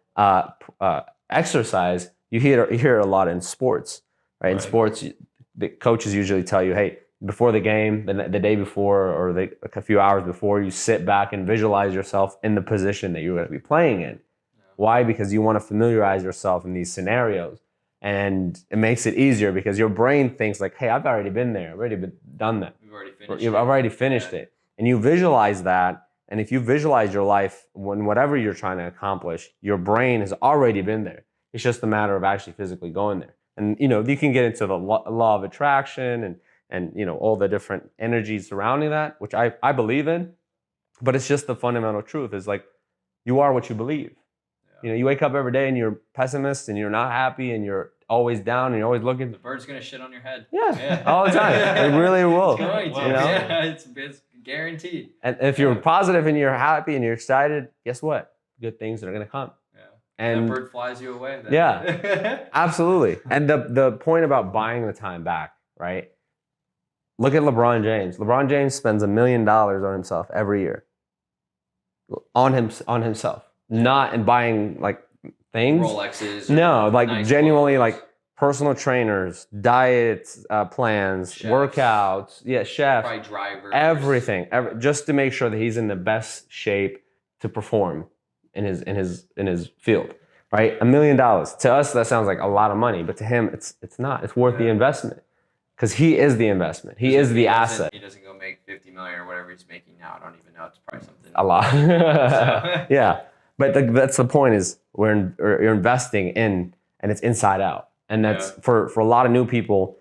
exercise, you hear a lot in sports, right? In sports, the coaches usually tell you, hey, before the game, the day before, or a few hours before, you sit back and visualize yourself in the position that you're going to be playing in. Yeah. Why? Because you want to familiarize yourself in these scenarios. And it makes it easier because your brain thinks like, hey, I've already been there. I've already done that. I've already finished it. And you visualize that. And if you visualize your life, whatever you're trying to accomplish, your brain has already been there. It's just a matter of actually physically going there. And, you can get into the law of attraction and all the different energies surrounding that, which I believe in, but it's just the fundamental truth is like, you are what you believe. Yeah. You wake up every day and you're pessimist and you're not happy and you're always down and you're always looking. The bird's going to shit on your head. Yeah. All the time. It really will. It's going to. Yeah, it's guaranteed. And if you're positive and you're happy and you're excited, guess what? Good things are going to come. Yeah. And that bird flies you away. Then. Yeah, absolutely. And the point about buying the time back, right? Look at LeBron James. LeBron James spends $1 million on himself every year. On himself. Not in buying like things. Rolexes. No, like nice genuinely clothes. Like personal trainers, diets, plans, chefs. Workouts, chefs. Probably drivers. Everything. Just to make sure that he's in the best shape to perform in his field. Right? $1 million. To us that sounds like a lot of money, but to him it's not. It's worth the investment. Because he is the investment. He is the asset. He doesn't go make $50 million or whatever he's making now. I don't even know. It's probably something. A lot. Yeah. But that's the point is you're investing in, and it's inside out. And that's for a lot of new people,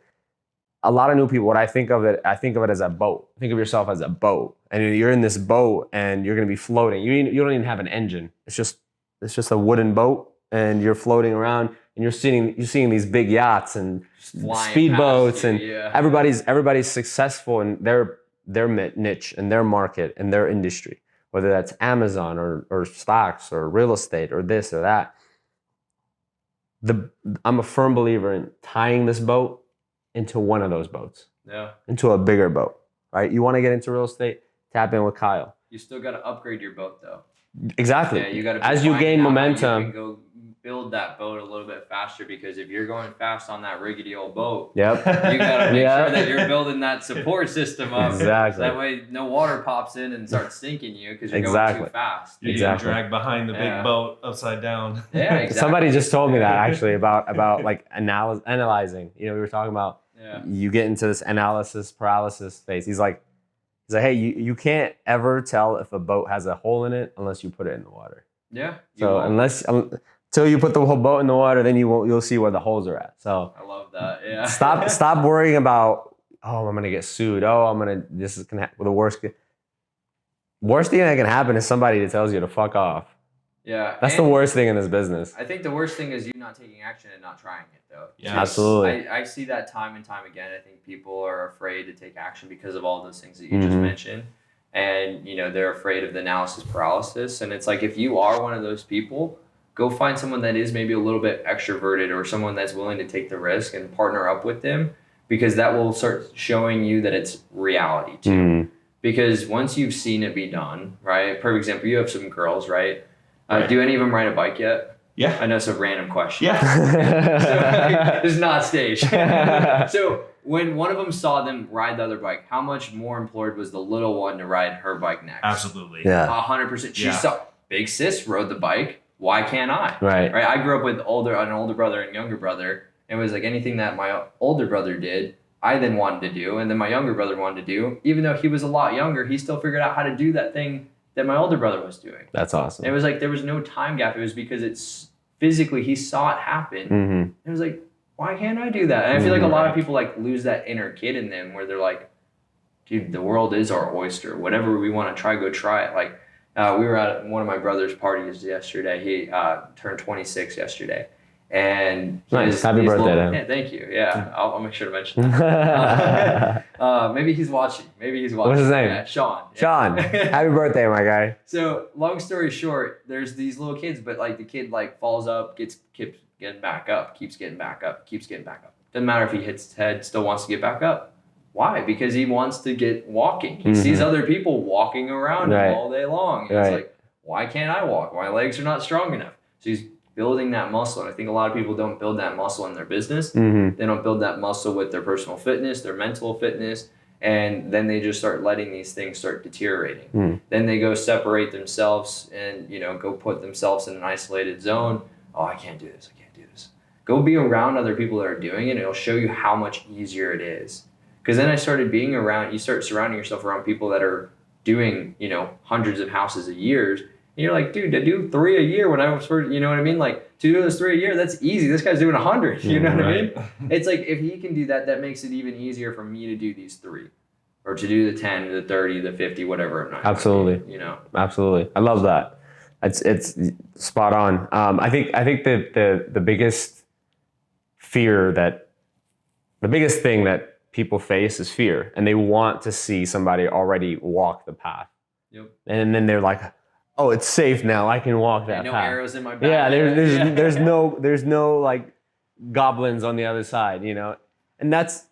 what I think of it as a boat. Think of yourself as a boat. And you're in this boat and you're going to be floating. You don't even have an engine. It's just a wooden boat and you're floating around. And you're seeing these big yachts and speedboats, and everybody's successful in their niche and their market and their industry, whether that's Amazon or stocks or real estate or this or that. I'm a firm believer in tying this boat into one of those boats, into a bigger boat, right? You want to get into real estate, tap in with Kyle. You still got to upgrade your boat though. Exactly. Yeah, you got to. As you gain momentum. You can go build that boat a little bit faster, because if you're going fast on that rickety old boat, Yep. you gotta make sure that you're building that support system up. Exactly. That way no water pops in and starts sinking you because you're going too fast. You're getting dragged behind the big boat upside down. Yeah, exactly. Somebody just told me that actually about like analyzing. You know, we were talking about you get into this analysis paralysis phase. He's like, hey, you can't ever tell if a boat has a hole in it unless you put it in the water. Yeah. So until you put the whole boat in the water, then you'll see where the holes are at. So I love that. Yeah. Stop worrying about, oh, I'm gonna get sued. Oh, this is gonna the worst thing that can happen is somebody that tells you to fuck off. Yeah. That's the worst thing in this business. I think the worst thing is you not taking action and not trying it, though. Yeah, absolutely. I see that time and time again. I think people are afraid to take action because of all those things that you just mentioned. And, you know, they're afraid of the analysis paralysis. And it's like, if you are one of those people, go find someone that is maybe a little bit extroverted or someone that's willing to take the risk and partner up with them, because that will start showing you that it's reality too. Because once you've seen it be done, right? Perfect example, you have some girls, right? Do any of them ride a bike yet? Yeah. I know it's a random question. Yeah. So, it's not staged. So when one of them saw them ride the other bike, how much more implored was the little one to ride her bike next? Absolutely. Yeah. 100%. She saw big sis rode the bike. Why can't I? Right. I grew up with an older brother and younger brother. And it was like anything that my older brother did, I then wanted to do. And then my younger brother wanted to do. Even though he was a lot younger, he still figured out how to do that thing that my older brother was doing. That's awesome. It was like there was no time gap. It was because it's physically he saw it happen. It was like, why can't I do that? And I feel like a lot of people like lose that inner kid in them where they're like, dude, the world is our oyster. Whatever we want to try, go try it. Like we were at one of my brother's parties yesterday. He turned 26 yesterday. And nice. Happy birthday to him. Yeah, thank you. Yeah, I'll make sure to mention that. Maybe he's watching. What's his name? Yeah, Sean. Sean. Happy birthday, my guy. So long story short, there's these little kids, but like the kid like falls up, keeps getting back up, keeps getting back up. Doesn't matter if he hits his head, still wants to get back up. Why? Because he wants to get walking. He sees other people walking around him all day long. And it's like, why can't I walk? My legs are not strong enough. So he's building that muscle. And I think a lot of people don't build that muscle in their business. They don't build that muscle with their personal fitness, their mental fitness. And then they just start letting these things start deteriorating. Then they go separate themselves and, you know, go put themselves in an isolated zone. Oh, I can't do this. Go be around other people that are doing it, and it'll show you how much easier it is. Because then I started being around, you start surrounding yourself around people that are doing, you know, hundreds of houses a year. And you're like, dude, to do 3 a year when I was first, you know what I mean? Like, to do those 3 a year, that's easy. This guy's doing 100, you know what I mean? It's like, if he can do that, that makes it even easier for me to do these 3. Or to do the 10, the 30, the 50, whatever it might be. Absolutely. You know? Absolutely. I love that. It's spot on. I think the biggest the biggest thing that people face is fear, and they want to see somebody already walk the path. Yep. And then they're like, oh, it's safe now. I can walk that path. No arrows in my back. Yeah, there's no like goblins on the other side, you know. And that's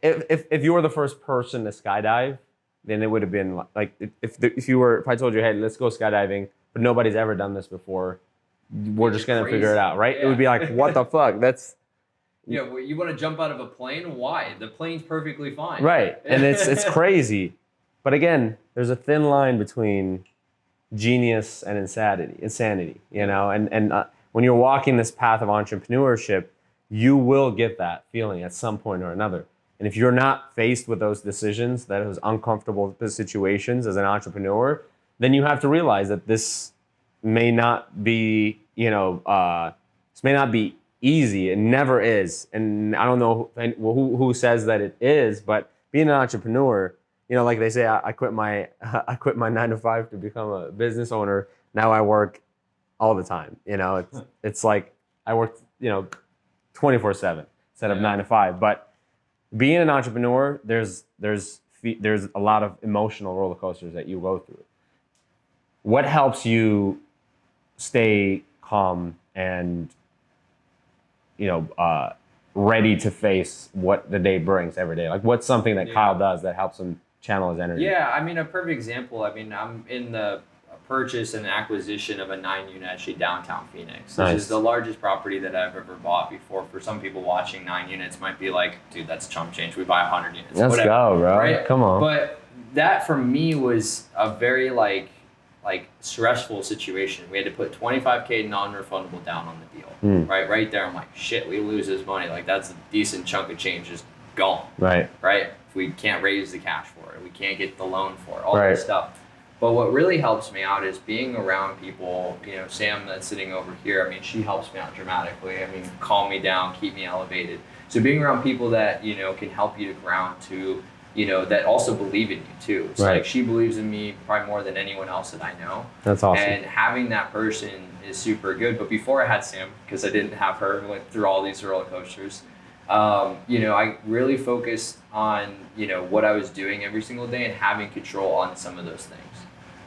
if you were the first person to skydive, then it would have been like if I told you, hey, let's go skydiving, but nobody's ever done this before, we're just gonna figure it out, right? Yeah. It would be like, what the fuck? That's well, you want to jump out of a plane? Why? The plane's perfectly fine. Right, and it's crazy, but again, there's a thin line between genius and insanity, you know. And when you're walking this path of entrepreneurship, you will get that feeling at some point or another. And if you're not faced with those decisions, those uncomfortable situations as an entrepreneur, then you have to realize that this may not be, this may not be easy. It never is. And I don't know who says that it is, but being an entrepreneur, like they say, I quit my 9 to 5 to become a business owner. Now I work all the time. It's like I work, 24/7 instead of 9 to 5. But being an entrepreneur, there's a lot of emotional roller coasters that you go through. What helps you stay calm and ready to face what the day brings every day? Like, what's something that Kyle does that helps him channel his energy? Yeah, a perfect example. I'm in the purchase and acquisition of a 9-unit actually downtown Phoenix. Nice. This is the largest property that I've ever bought before. For some people watching, 9 units might be like, dude, that's chump change. We buy 100 units. Let's whatever, go, bro. right? Come on. But that for me was a very like stressful situation. We had to put $25K non-refundable down on the deal. Right there. I'm like, shit, we lose this money. Like that's a decent chunk of change just gone. Right. If we can't raise the cash for it, we can't get the loan for it, all this stuff. But what really helps me out is being around people, you know, Sam that's sitting over here, I mean, she helps me out dramatically. I mean, calm me down, keep me elevated. So being around people that, you know, can help you to ground to, you know, that also believe in you too. So like she believes in me probably more than anyone else that I know. That's awesome. And having that person is super good. But before I had Sam, because I didn't have her, I went through all these roller coasters. You know, I really focused on, you know, what I was doing every single day and having control on some of those things.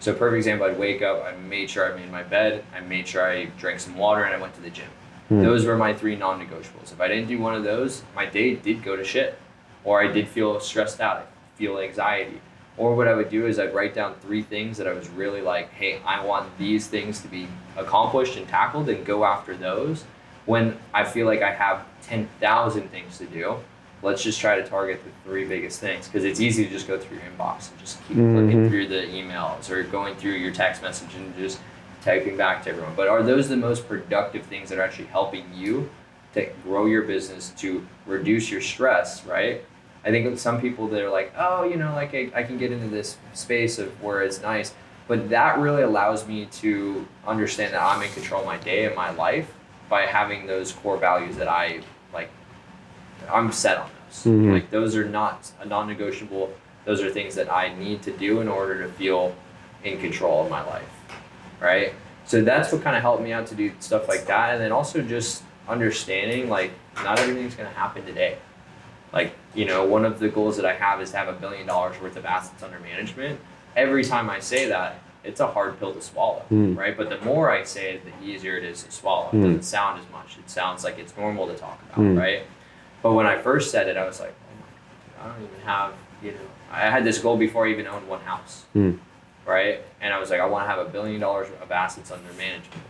So perfect example, I'd wake up, I made sure I made my bed, I made sure I drank some water, and I went to the gym. Those were my 3 non-negotiables. If I didn't do one of those, my day did go to shit. Or I did feel stressed out, I feel anxiety. Or what I would do is I'd write down 3 things that I was really like, hey, I want these things to be accomplished and tackled and go after those. When I feel like I have 10,000 things to do, let's just try to target the 3 biggest things, because it's easy to just go through your inbox and just keep looking through the emails or going through your text message and just typing back to everyone. But are those the most productive things that are actually helping you to grow your business, to reduce your stress, right? I think with some people that are like, oh, you know, like I can get into this space of where it's nice, but that really allows me to understand that I'm in control of my day and my life by having those core values that I like. I'm set on those. Like those are not a non-negotiable. Those are things that I need to do in order to feel in control of my life, right? So that's what kind of helped me out to do stuff like that. And then also just understanding like not everything's going to happen today. Like, you know, one of the goals that I have is to have $1 billion worth of assets under management. Every time I say that, it's a hard pill to swallow, right? But the more I say it, the easier it is to swallow. It doesn't sound as much. It sounds like it's normal to talk about, right? But when I first said it, I was like, oh my God, I don't even have, you know, I had this goal before I even owned one house, right? And I was like, I want to have $1 billion of assets under management.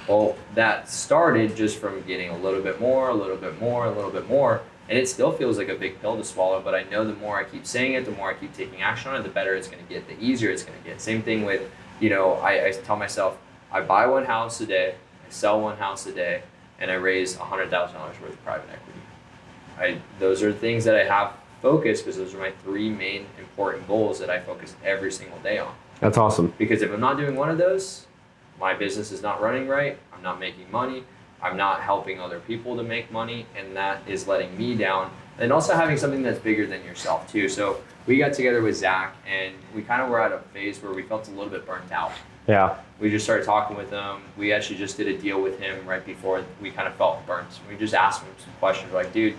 Well, that started just from getting a little bit more, a little bit more, a little bit more. And it still feels like a big pill to swallow, but I know the more I keep saying it, the more I keep taking action on it, the better it's going to get, the easier it's going to get. Same thing with, you know, I tell myself, I buy one house a day, I sell one house a day, and I raise $100,000 worth of private equity. Those are things that I have focused because those are my 3 main important goals that I focus every single day on. That's awesome. Because if I'm not doing one of those, my business is not running right, I'm not making money, I'm not helping other people to make money, and that is letting me down. And also having something that's bigger than yourself too. So we got together with Zach, and we kind of were at a phase where we felt a little bit burnt out. Yeah. We just started talking with him. We actually just did a deal with him right before we kind of felt burnt. We just asked him some questions. We're like, dude,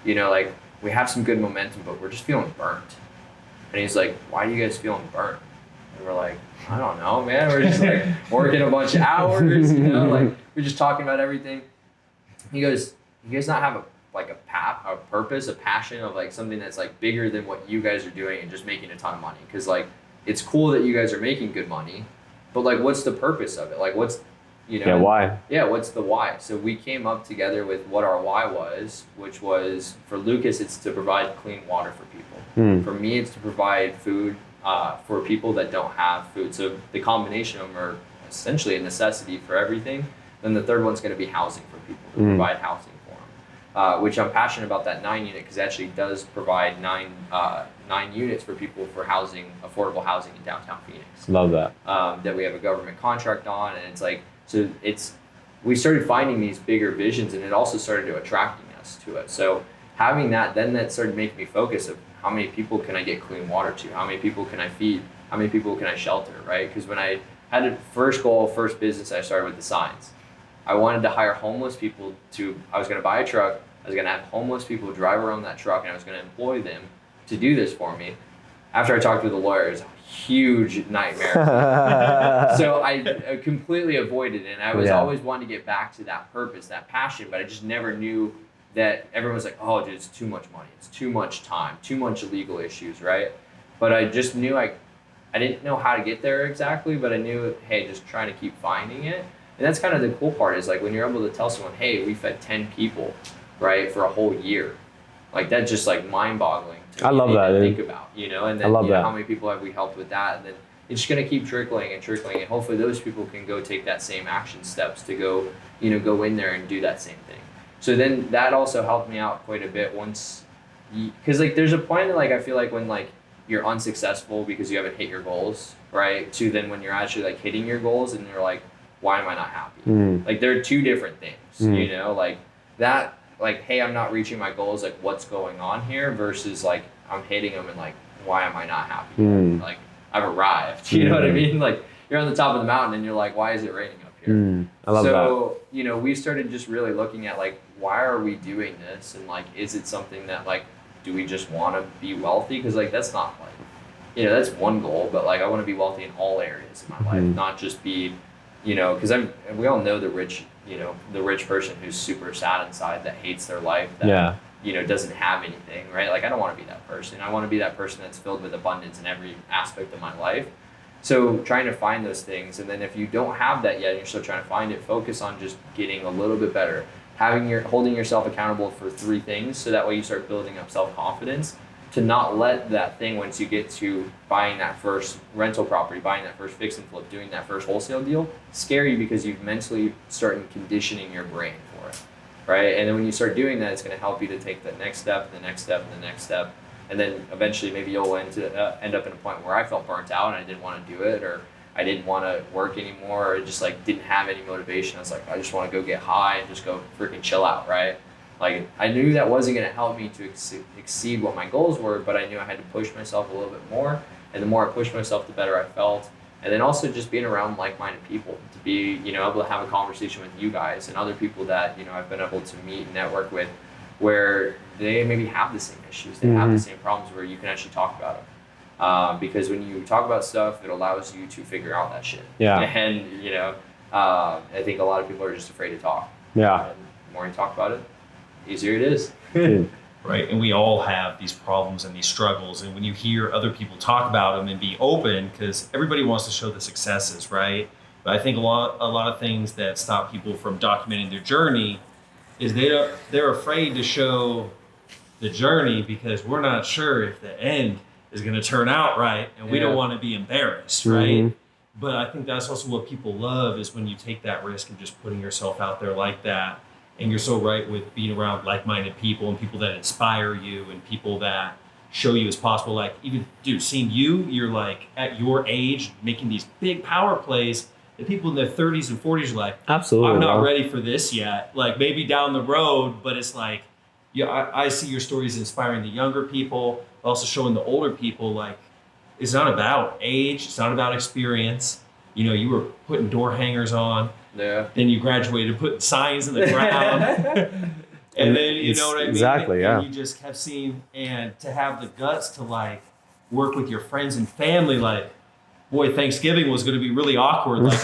you know, like we have some good momentum, but we're just feeling burnt. And he's like, why are you guys feeling burnt? And we're like, I don't know, man. We're just like working a bunch of hours, you know, like we're just talking about everything. He goes, you guys not have a purpose, a passion of like something that's like bigger than what you guys are doing and just making a ton of money? Because like it's cool that you guys are making good money, but like what's the purpose of it? Like what's, you know, why? Yeah, what's the why? So we came up together with what our why was, which was for Lucas, it's to provide clean water for people. For me, it's to provide food for people that don't have food. So the combination of them are essentially a necessity for everything. Then the third one's going to be housing for people, to provide housing for them, which I'm passionate about that 9-unit because it actually does provide 9 units for people for housing, affordable housing in downtown Phoenix. Love that. That we have a government contract on, and it's like, so we started finding these bigger visions, and it also started to attracting us to it. So having that, then that started making me focus of how many people can I get clean water to? How many people can I feed? How many people can I shelter, right? Because when I had a first goal, first business, I started with the signs. I wanted to hire homeless people I was going to buy a truck, I was going to have homeless people drive around that truck, and I was going to employ them to do this for me. After I talked to the lawyer, it was a huge nightmare. So I completely avoided it, and I was always wanting to get back to that purpose, that passion, but I just never knew that everyone was like, oh, dude, it's too much money, it's too much time, too much legal issues, right? But I just knew I I didn't know how to get there exactly, but I knew, hey, just trying to keep finding it. And that's kind of the cool part is like when you're able to tell someone, hey, we fed 10 people, right, for a whole year. Like that's just like mind boggling to I love that, to dude. think about, you know, and then I love you know, that. how many people have we helped with that? And then it's just going to keep trickling and trickling. And hopefully those people can go take that same action steps to go, you know, go in there and do that same thing. So then that also helped me out quite a bit once, because like there's a point that like I feel like when like you're unsuccessful because you haven't hit your goals, right? To then when you're actually like hitting your goals and you're like, why am I not happy? Like they're two different things, you know, like that, like, hey, I'm not reaching my goals, like what's going on here versus like I'm hitting them and like, why am I not happy? Like I've arrived, you know what I mean? Like you're on the top of the mountain and you're like, why is it raining up here? I love that. So, you know, we started just really looking at like, why are we doing this? And like, is it something that like, do we just want to be wealthy? Because like, that's not like, you know, that's one goal, but like, I want to be wealthy in all areas of my life, not just be, you know, because we all know the rich, you know, the rich person who's super sad inside that hates their life, that, you know, doesn't have anything, right? Like, I don't want to be that person. I want to be that person that's filled with abundance in every aspect of my life. So trying to find those things, and then if you don't have that yet and you're still trying to find it, focus on just getting a little bit better, holding yourself accountable for 3 things, so that way you start building up self-confidence to not let that thing, once you get to buying that first rental property, buying that first fix and flip, doing that first wholesale deal, scare you, because you've mentally started conditioning your brain for it, right? And then when you start doing that, it's going to help you to take the next step, the next step, and the next step. And then eventually maybe you'll end up in a point where I felt burnt out and I didn't want to do it, or I didn't want to work anymore, or just like didn't have any motivation. I was like, I just want to go get high and just go freaking chill out, right? Like I knew that wasn't going to help me to exceed what my goals were, but I knew I had to push myself a little bit more. And the more I pushed myself, the better I felt. And then also just being around like-minded people, to be, you know, able to have a conversation with you guys and other people that, you know, I've been able to meet and network with, where they maybe have the same issues, they have the same problems, where you can actually talk about them. Because when you talk about stuff, it allows you to figure out that shit. Yeah. And, you know, I think a lot of people are just afraid to talk. Yeah. And the more you talk about it, the easier it is. Right. And we all have these problems and these struggles. And when you hear other people talk about them and be open, because everybody wants to show the successes, right? But I think a lot of things that stop people from documenting their journey is they're afraid to show the journey, because we're not sure if the end is going to turn out right, and we don't want to be embarrassed, right? But I think that's also what people love, is when you take that risk of just putting yourself out there like that. And you're so right with being around like-minded people and people that inspire you and people that show you it's possible. Like, even, dude, seeing you're like at your age making these big power plays, the people in their 30s and 40s are like, absolutely, I'm not ready for this yet. Like, maybe down the road, but it's like, yeah, I see your stories inspiring the younger people, but also showing the older people, like, it's not about age, it's not about experience. You know, you were putting door hangers on. Yeah. Then you graduated, putting signs in the ground. And then, you know what I mean? Exactly, yeah. And you just kept seeing, and to have the guts to like work with your friends and family, like, boy, Thanksgiving was going to be really awkward. Like,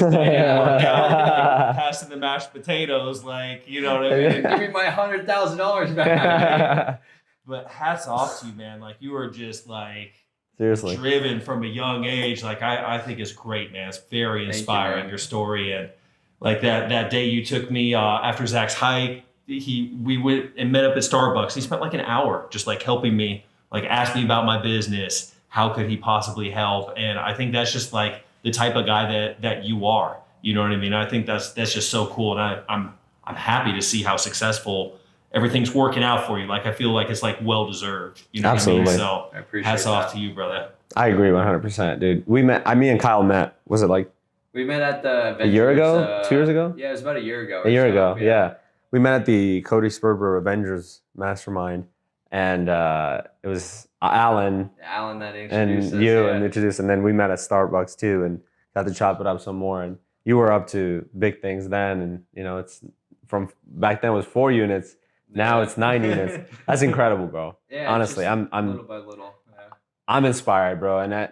passing the mashed potatoes, like, you know what I mean? Give me my $100,000 back. But hats off to you, man. Like, you were just like, seriously driven from a young age. Like, I think it's great, man. It's very inspiring, your story. And like that day you took me after Zach's hike, we went and met up at Starbucks. He spent like an hour just like helping me, like asked me about my business. How could he possibly help? And I think that's just like the type of guy that you are. You know what I mean? I think that's just so cool. And I'm happy to see how successful everything's working out for you. Like, I feel like it's like well deserved. You know absolutely. what I mean? So I appreciate hats off that. to you, brother. I agree 100%, dude. Me and Kyle met. Was it like we met at the a year ago, 2 years ago? Yeah, it was about a year ago. A year ago, yeah. We met at the Cody Sperber Avengers Mastermind, and it was Alan that introduced and us, you and introduced, and then we met at Starbucks too, and got to chop it up some more. And you were up to big things then, and you know, it's from back then it was 4 units, now it's 9 units. That's incredible, bro. Yeah, honestly, I'm little by little. Yeah. I'm inspired, bro, and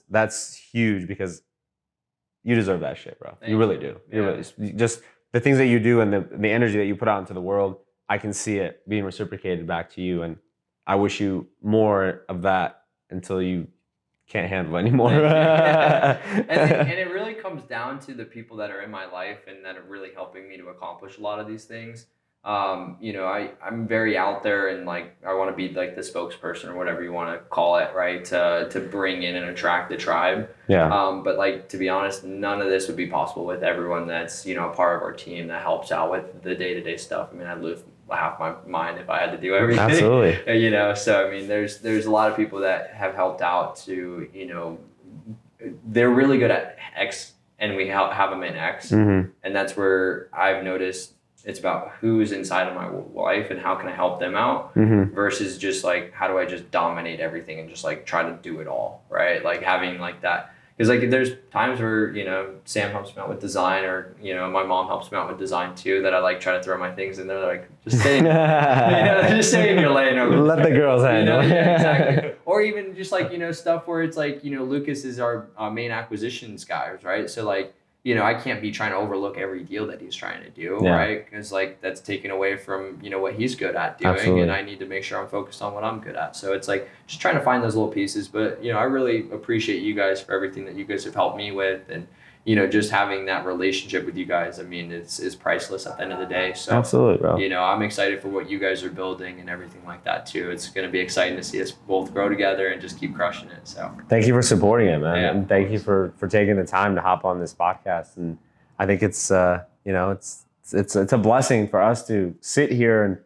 that's huge, because you deserve that shit, bro. You really do. You really, just the things that you do and the energy that you put out into the world, I can see it being reciprocated back to you, and I wish you more of that until you can't handle anymore. And it really comes down to the people that are in my life and that are really helping me to accomplish a lot of these things. You know, I'm very out there and like I want to be like the spokesperson or whatever you want to call it, right? To bring in and attract the tribe. Yeah. But like, to be honest, none of this would be possible with everyone that's, you know, a part of our team that helps out with the day-to-day stuff. I mean, I'd lose half my mind if I had to do everything. Absolutely. You know, so I mean, there's a lot of people that have helped out to, you know, they're really good at X and we have them in X. And that's where I've noticed it's about who's inside of my life and how can I help them out versus just like, how do I just dominate everything and just like try to do it all, right? Like having like that. Because like there's times where, you know, Sam helps me out with design or, you know, my mom helps me out with design too, that I like try to throw my things in there, like just stay, you know, just stay in your lane over Let the girls handle. You know? Yeah, exactly. Or even just like, you know, stuff where it's like, you know, Lucas is our main acquisitions guy, right? So like, you know, I can't be trying to overlook every deal that he's trying to do, right? Because like that's taken away from, you know, what he's good at doing. Absolutely. And I need to make sure I'm focused on what I'm good at. So it's like just trying to find those little pieces. But, you know, I really appreciate you guys for everything that you guys have helped me with. And, you know, just having that relationship with you guys, I mean, it's priceless at the end of the day. So, absolutely, bro. You know, I'm excited for what you guys are building and everything like that too. It's going to be exciting to see us both grow together and just keep crushing it. So thank you for supporting it, man. Yeah, and thank you for taking the time to hop on this podcast. And I think it's, you know, it's a blessing for us to sit here and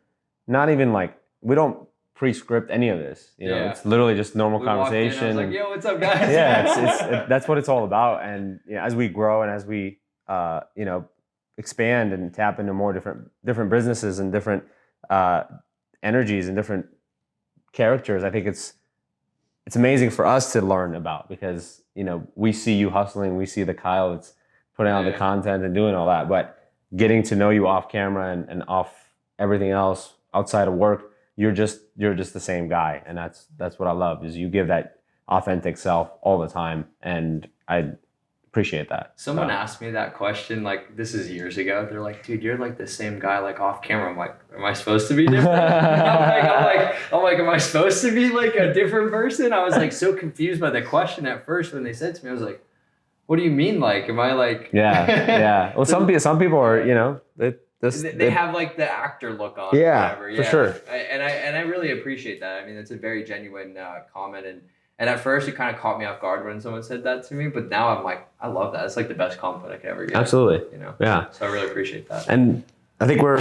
not even like, we don't pre-script any of this, you know, it's literally just normal conversation. I was like, yo, what's up, guys? Yeah, that's what it's all about. And you know, as we grow and as we, you know, expand and tap into more different businesses and different energies and different characters, I think it's amazing for us to learn about because, you know, we see you hustling, we see the Kyle that's putting out the content and doing all that, but getting to know you off camera and off everything else outside of work, you're just the same guy. And that's what I love is you give that authentic self all the time. And I appreciate that. Someone asked me that question, like this is years ago. They're like, dude, you're like the same guy like off camera. I'm like, am I supposed to be different? I'm like, am I supposed to be like a different person? I was like so confused by the question at first when they said to me, I was like, what do you mean? Like, am I like? Yeah. Well, some people are, you know, they have like the actor look on. Yeah, whatever. for sure. And I really appreciate that. I mean, it's a very genuine comment. And at first it kind of caught me off guard when someone said that to me, but now I'm like, I love that. It's like the best compliment I could ever get. Absolutely. You know? Yeah. So I really appreciate that. And I think we're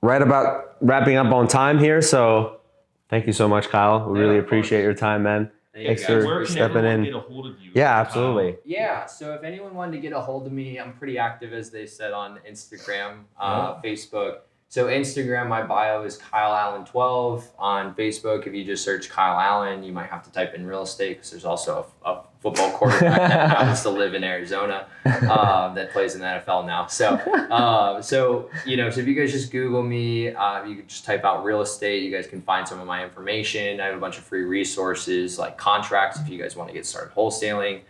right about wrapping up on time here. So thank you so much, Kyle. We really appreciate your time, man. Thanks for stepping in. Get a hold of you? Yeah, absolutely. Yeah, so if anyone wanted to get a hold of me, I'm pretty active, as they said, on Instagram, Facebook. So Instagram, my bio is Kyle Allen 12. On Facebook, if you just search Kyle Allen, you might have to type in real estate because there's also a football quarterback that happens to live in Arizona that plays in the NFL now. So you know, so if you guys just Google me, you can just type out real estate. You guys can find some of my information. I have a bunch of free resources like contracts if you guys want to get started wholesaling,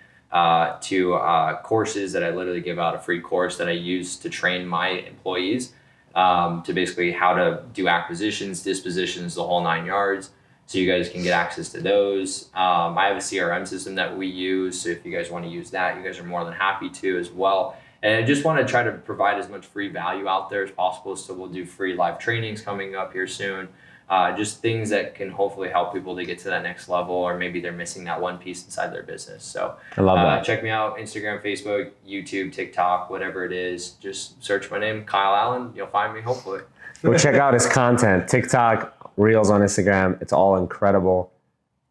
to courses that I literally give out, a free course that I use to train my employees. To basically how to do acquisitions, dispositions, the whole 9 yards. So you guys can get access to those. I have a CRM system that we use. So if you guys want to use that, you guys are more than happy to as well. And I just want to try to provide as much free value out there as possible. So we'll do free live trainings coming up here soon. Just things that can hopefully help people to get to that next level, or maybe they're missing that one piece inside their business. So I love that. Check me out, Instagram, Facebook, YouTube, TikTok, whatever it is. Just search my name, Kyle Allen. You'll find me, hopefully. Go check out his content, TikTok, Reels on Instagram. It's all incredible.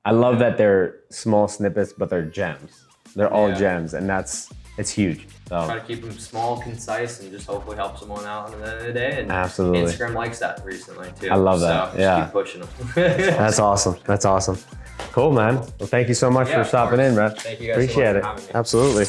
I love that they're small snippets, but they're gems. They're all gems, and it's huge. So try to keep them small, concise, and just hopefully help someone out at the end of the day. And absolutely, Instagram likes that recently too. I love that. So just keep pushing them. That's awesome. That's awesome. Cool, man. Well, thank you so much for stopping in, bro. Thank you guys Appreciate so much for having me. Absolutely.